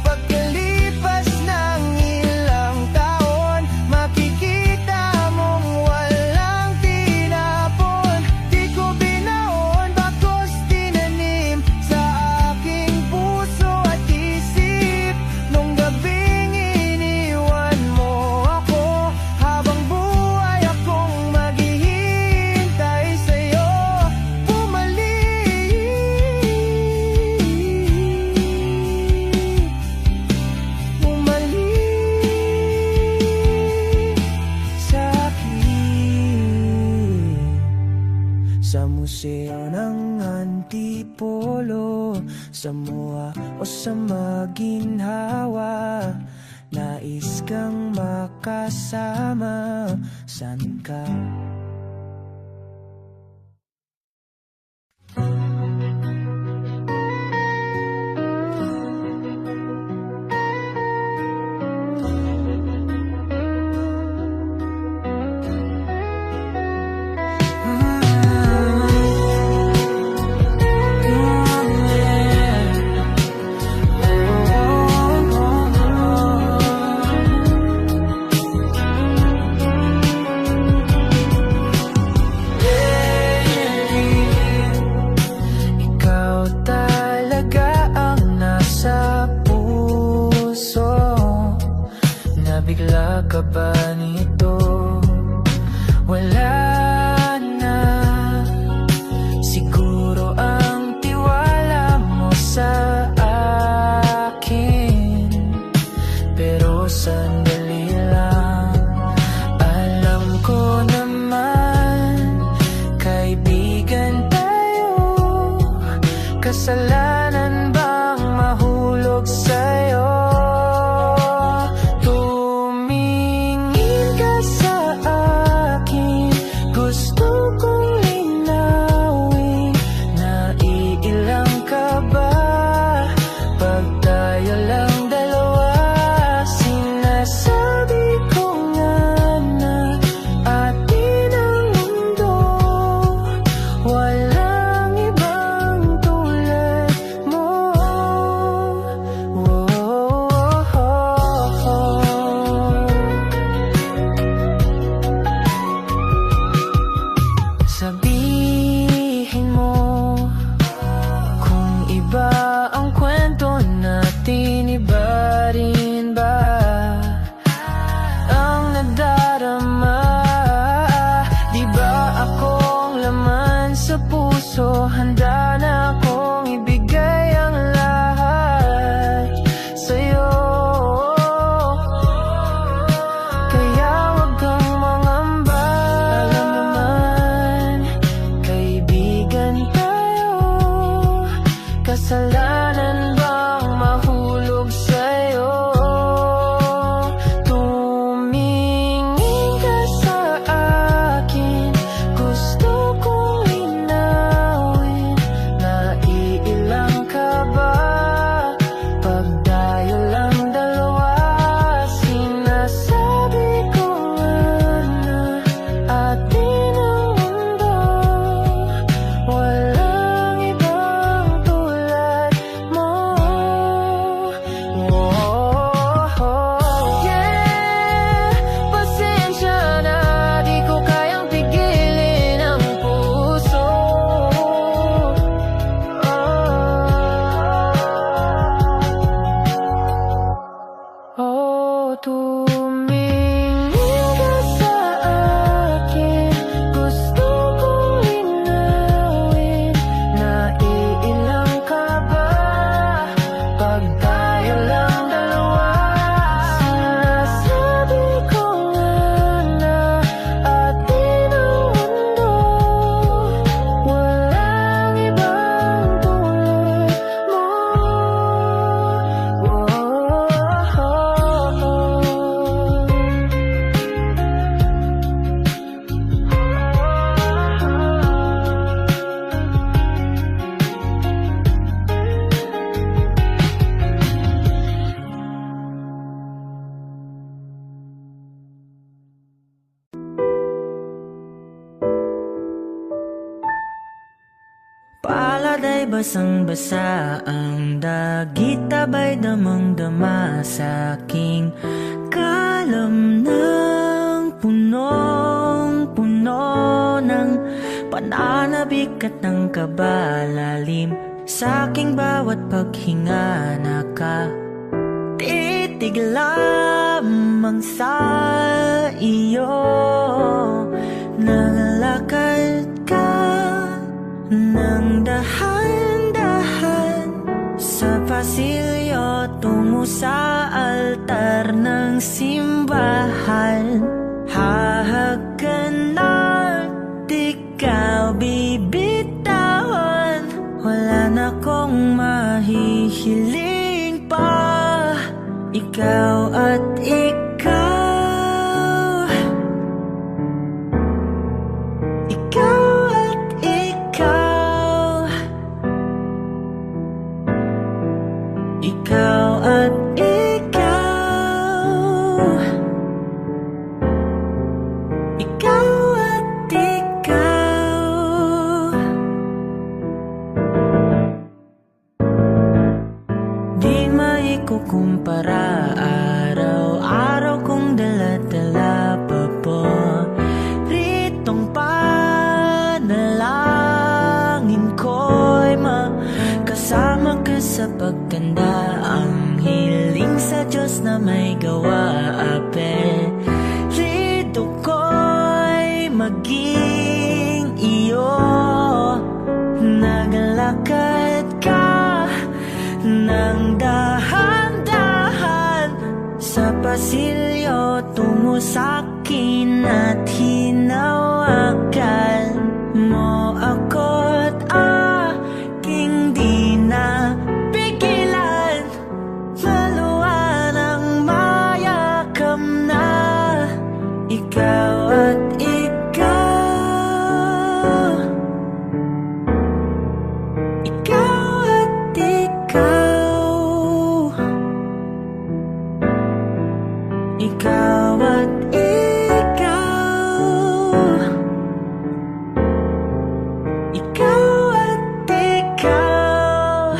A: Pagkalipas ng ilang taon Makikita mong walang tinapon Di ko binaon bagos tinanim Sa aking puso at isip Nung gabing iniwan mo ako Habang buhay akong maghihintay sa'yo Bumalik sa'kin Sa museo ng Antipolo Sa MOA o sa Maginhawa nais kang makasama. San ka? Bigla ka ba nito? Wala na. Siguro ang tiwala mo sa akin, pero sandali lang. Alam ko naman, kaibigan tayo. Kasalanan bang mahulog sa'yo? Handa na akong ibigay ang lahat sa'yo. Kaya wag kang mangamba. Alam naman, kaibigan tayo. Kasalanan bang mahulog sa'yo? Tumingin ka sa akin, gusto kong
D: Paladay basang-basa ang dagit, tabay damang-dama sa aking kalam ng punong-puno ng pananabik at ng kabalalim. Sa aking bawat paghinga nakatitig lamang sa iyo. Nangalakad ka nang dahan-dahan sa pasilyo tungo sa altar ng simbahan. Hahagkanan, di ka bibitawan. Wala na kong mahihiling pa. ikaw at ikaw. Ikaw at ikaw. Ikaw at ikaw. Ikaw at ikaw. Di maikukumpara, araw-araw kong dala-dala paboritong panalangin ko'y makasama ka sa pagtanda. Ang hiling sa Diyos na may gawa, apelido ko'y maging iyo. Naglalakad ka ng dahan-dahan sa pasilyo tungo sa'kin at hinawakan mo ako't aking di na pigilan. Maluwan ang mayakap na ikaw at ikaw. Ikaw at ikaw. Ikaw at ikaw. Ikaw at ikaw.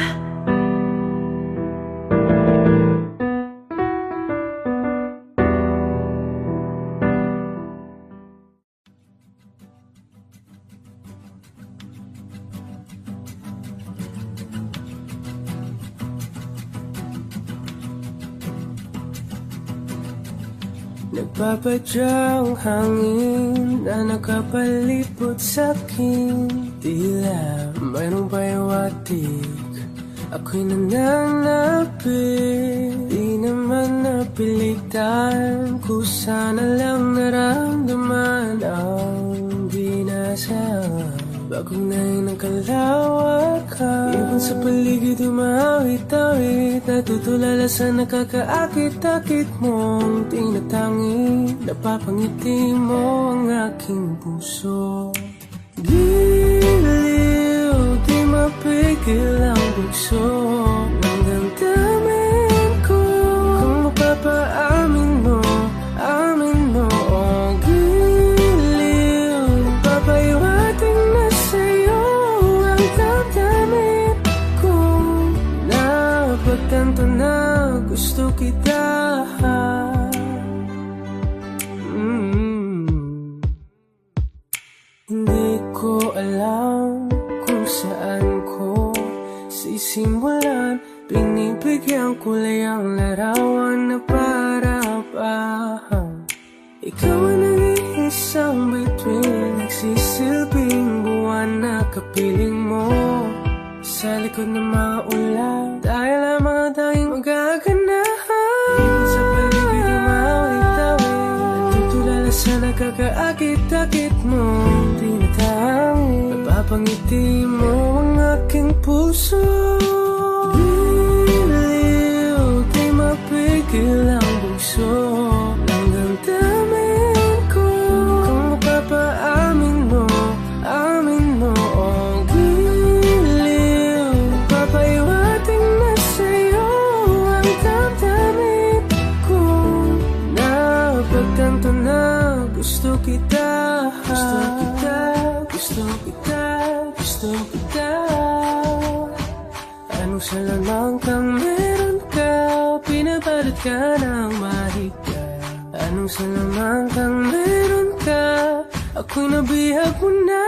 A: Nagpapadyang hangin na nakapalipot sa'kin. Tila mayroong payawatik, ako'y nananapit. Di naman napilitan, kusana lang naramdaman ang binasa. Bagong nain ng kalawakan, ibon sa paligid umawit-awit. Natutulala sa nakakaakit-akit mong tinatangi. Napapangiti mo ang aking puso. Giliw, di mapigil ang bugso ng damdamin ko. Kung mapapaamin mo, amin mo. Oh, giliw, papahiwating na sa'yo ang damdamin ko. Napagtanto na gusto kita. Hindi ko alam kung saan ko sisimulan. Binibigyan kulay ang larawan na para pa. Ikaw ang nag-iisang bituin, nagsisilbing buwan na kapiling mo. Sa likod ng mga ulan, dahil lamang tayong magaganahan. Ibon sa paligid umawit-awit, natutulala sa nakakaakit-akit mo. Tinatangi, napapangiti mo ang aking puso. Giliw, di mapigil ang bugso ng damdamin ko. Kung mapapaamin mo, amin mo. Oh, giliw, papahiwating na sa'yo ang damdamin ko. Napagtanto na gusto kita. Gusto kita, gusto kita, gusto kita. Anong salamang kang meron ka, pinabalot ka ng mahigpit. Anong salamang kang meron ka, ako'y nabihag mo na.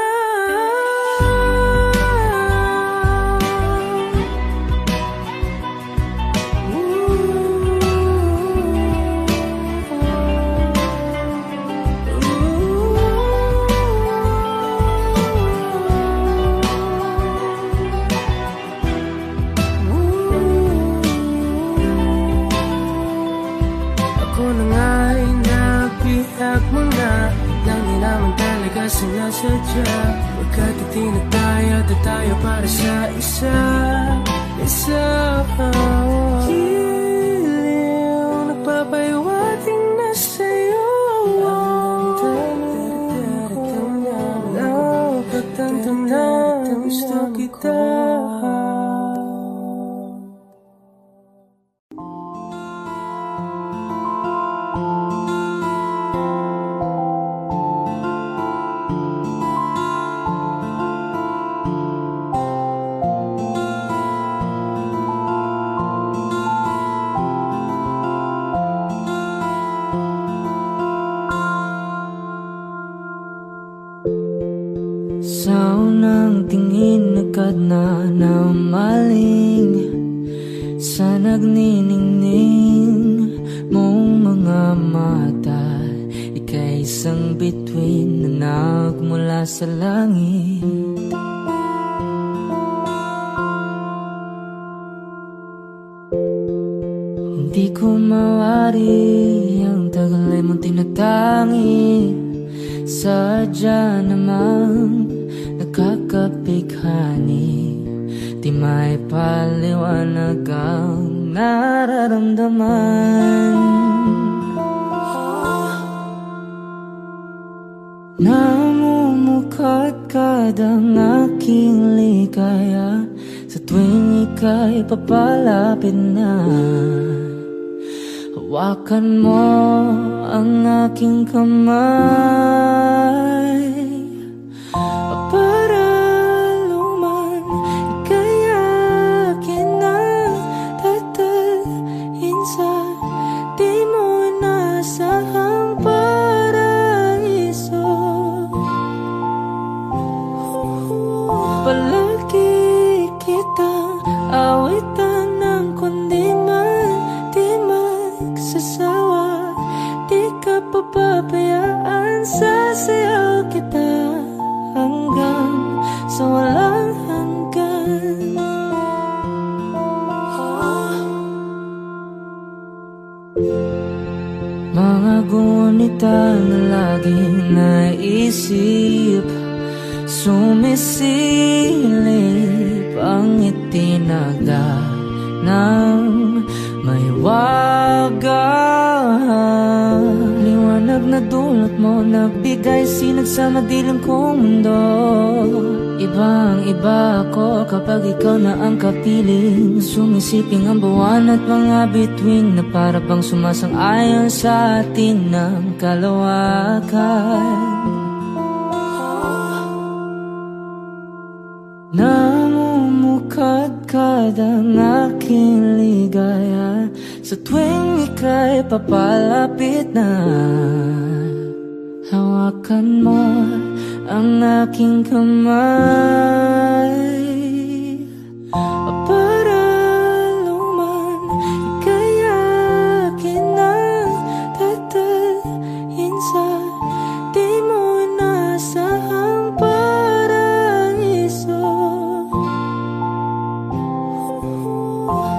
A: Sinasadya, pagkat itinataya tayo para sa isa. Giliw,
D: tulad na namaling sa nagniningning mong mga mata. Ika'y isang bituin na nagmula sa langit. Hindi ko mawari ang tagal ay mong tinatangi. Sadya namang nakakapighani. Di may paliwanag ang nararamdaman. Namumukadkad ang aking ligaya sa tuwing ika'y papalapit na. Hawakan mo ang aking kamay para luman ika'y akin na tatalhin sa di mo inasahang paraiso. Palagi kitang awitan ng kundi man di magsasawa. Di ka papabayaan, sasayaw kita hanggang sa walang hanggan. Mga gunita na laging naisip, sumisilip ang itinaga ng may wagang liwanag na dulot mo, nagbigay sinag sa madilim kong mundo. Ibang iba ako kapag ikaw na ang kapiling, sumisiping ang buwan at mga bituin na para bang sumasang-ayon sa atin ng kalawakan. Namumukadkad ang aking ligaya sa tuwing ika'y papalapit na. Hawakan mo ang aking kamay para luman ika'y akin na tatalhin sa di mo inasahang paraiso.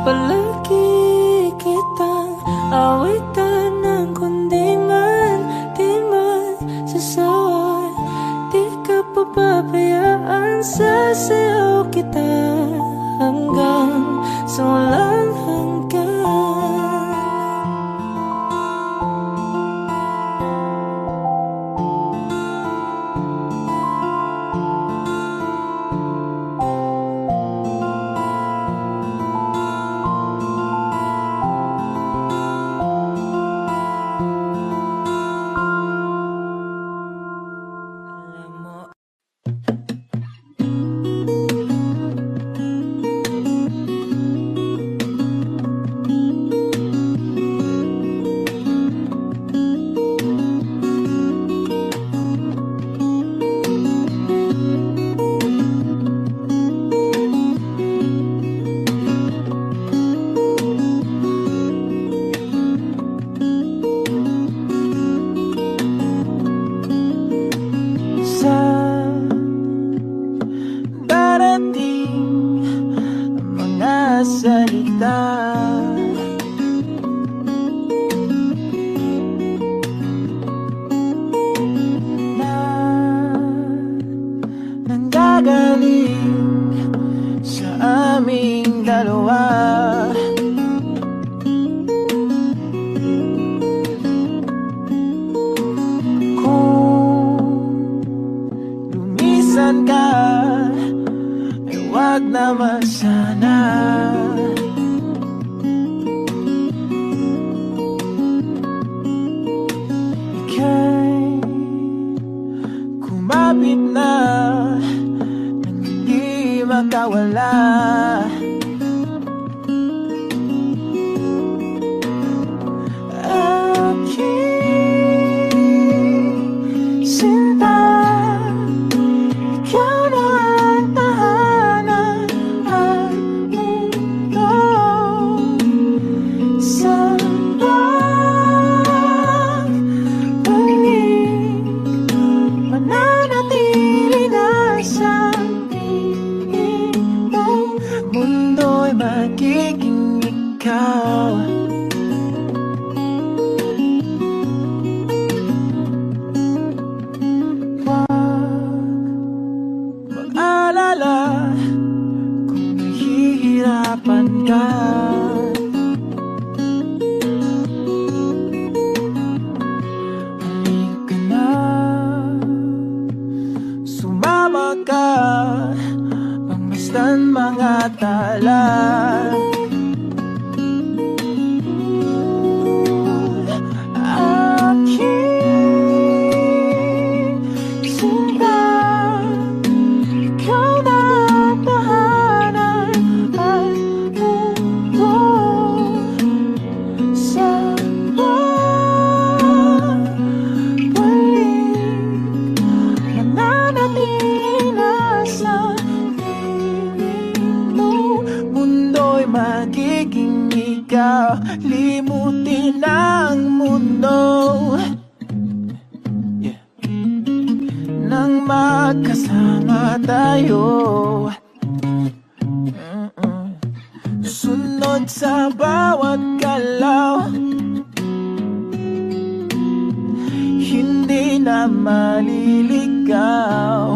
D: Palagi kitang awitan ng kundi man di magsasawa. Di ka papabayaan, sasayaw kita hanggang sa walang hanggan.
A: Sinta, ikaw na ang tahanan. magiging ikaw. Mag-alala kung nahihirapan ka. Halika na, sumama ka, pagmasdan mga tala. Magiging ikaw, limutin ang mundo. Yeah. Nang magkasama tayo, sunod sa bawat galaw, hindi na maliligaw.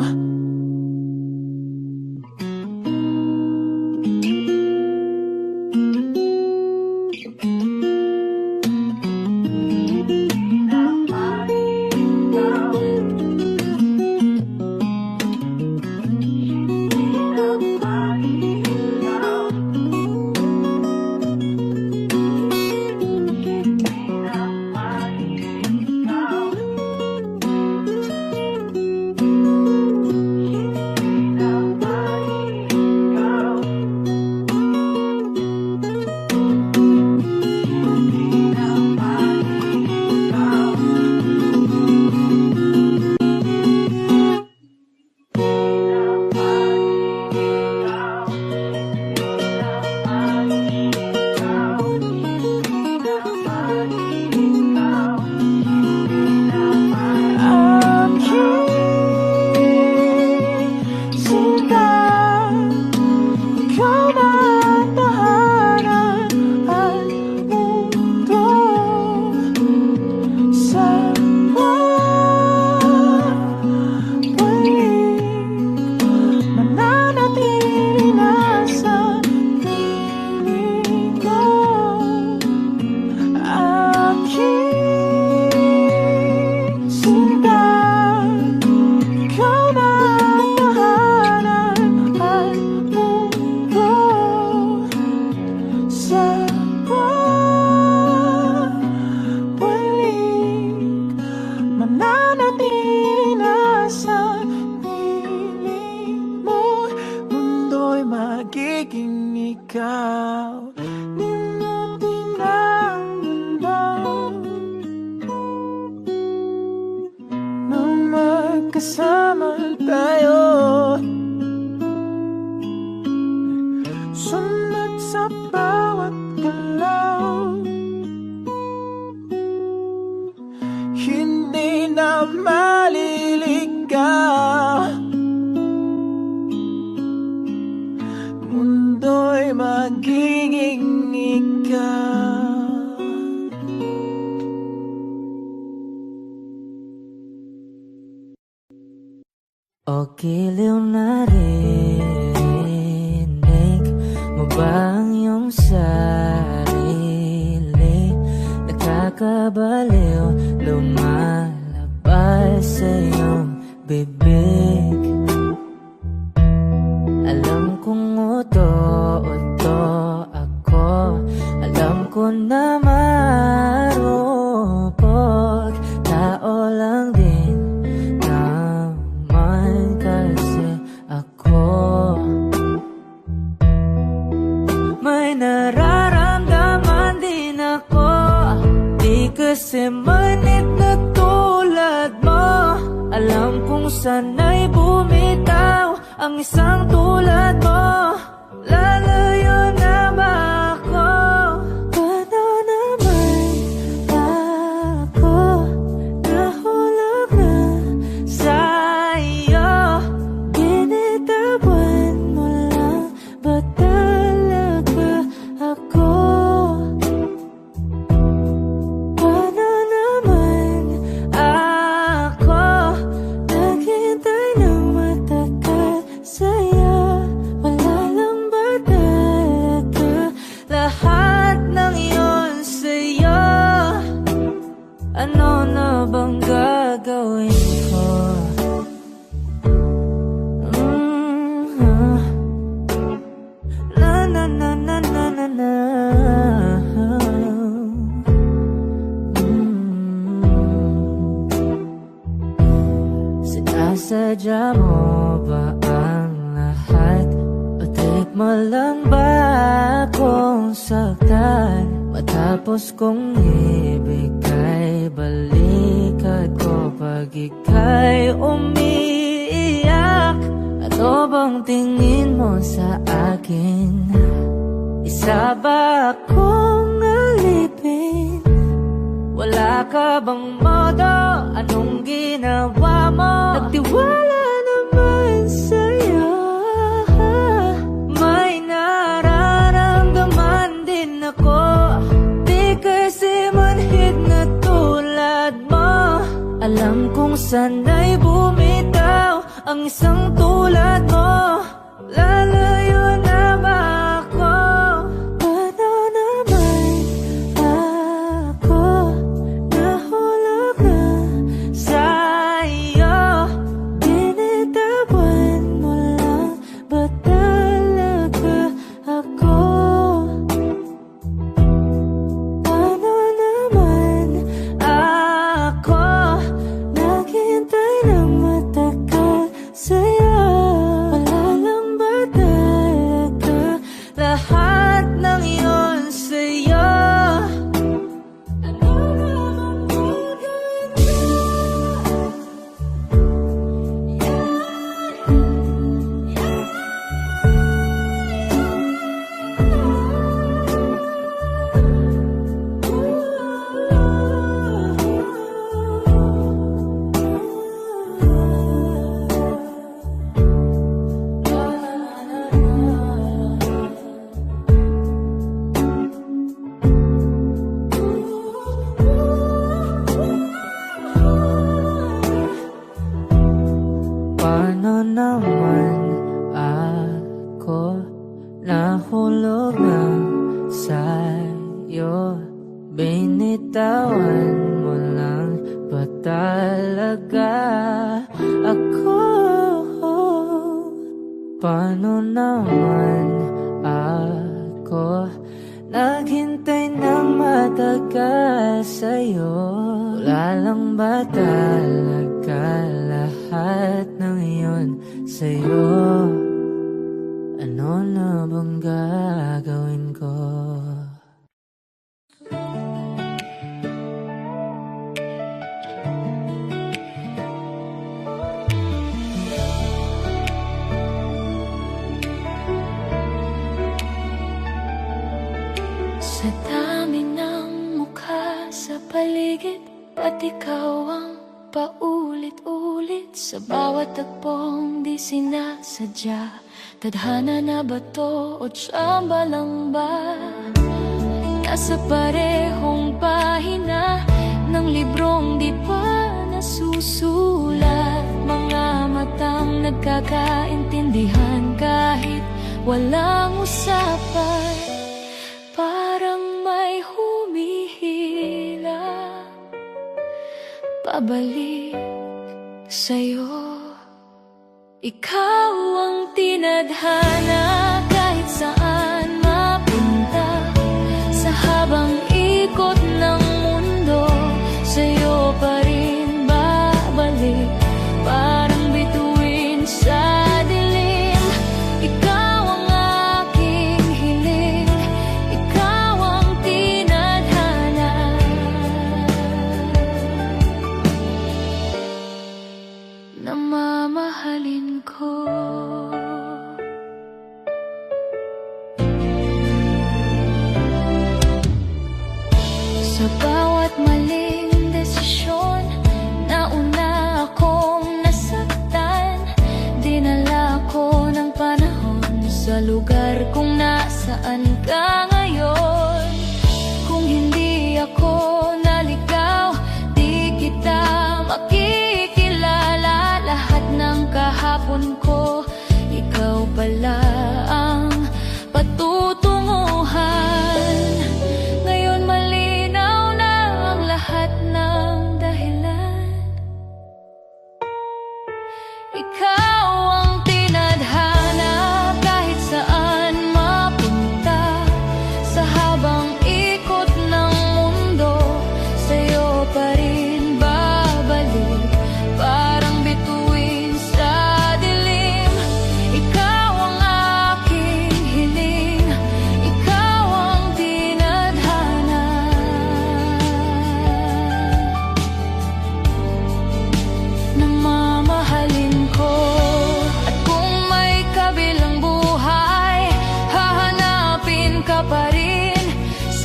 A: Magiging ikaw, limutin ang mundo. Nang magkasama tayo, sunod sa bawat galaw, hindi na maliligaw. Mundo'y magiging ikaw.
D: O giliw na rinig mo ba ang iyong sarili? Nakakabaliw, lumalabas sa iyong bibig. Alam kong uto-uto ako, alam ko na marupok, tao lang din naman kasi ako. May nararamdaman din ako, di kasi manit na tulad mo. Alam kong sana'y bumitaw ang isang tulad mo. Lalayo na ba ako? Paano naman ako nahulog na sa'yo? Binitawan mo lang ba talaga saktan. Matapos kong ibigay, balikat ko pag ika'y umiiyak. Ano bang tingin mo sa akin? Isa ba akong alipin? Wala ka bang modo? Anong ginawa mo? Nagtiwala naman sa'yo. May nararamdaman din ako. Di kasi manhid na tulad mo. Alam kong sana'y bumitaw ang isang tulad mo. Lalayo na ba ako? Paano naman ako nahulog na sa'yo? Binitawan mo lang ba talaga ako? Paano naman ako naghintay ng matagal sa'yo? Wala lang ba talaga lahat ng iyon sa'yo? Ano naman gagawin ko? Paano naman ako nahulog na sa'yo? Binitawan mo lang ba talaga ako? Paano naman ako naghintay ng matagal sa'yo? Wala lang ba talaga lahat ng iyon sa'yo? Ano na bang gagawin ko?
C: Sa dami ng mukha sa paligid, ba't ikaw ang paulit-ulit? Sa bawat tagpong di sinasadya, tadhana na ba to o tsamba lang ba? Nasa parehong pahina ng librong di pa nasusulat, mga matang nagkakaintindihan kahit walang usapan. Parang may humihila pabalik sa'yo. Ikaw ang tinadhana kahit saan mapunta. Sa habang ikot ng mundo, sa'yo pa rin babalik. Parang bituin sa dilim, ikaw ang aking hiling. Ikaw ang tinadhana. Namamahalin ko. Sa bawat maling desisyon, nauna akong nasaktan. Dinala ko ng panahon sa lugar kung nasaan ka ngayon. Kung hindi ako naligaw, di kita makikilala. Lahat ng kahapon ko, ikaw pala ang patutunguhan. Ngayon malinaw na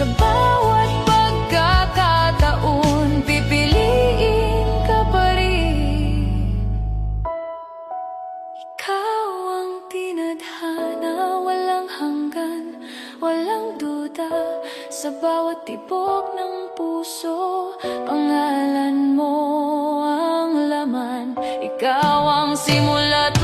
C: Sa bawat pagkakataon, pipiliin ka pa rin. Ikaw ang tinadhana, walang hanggan, walang duda. Sa bawat tibok ng puso, pangalan mo ang laman. Ikaw ang simula't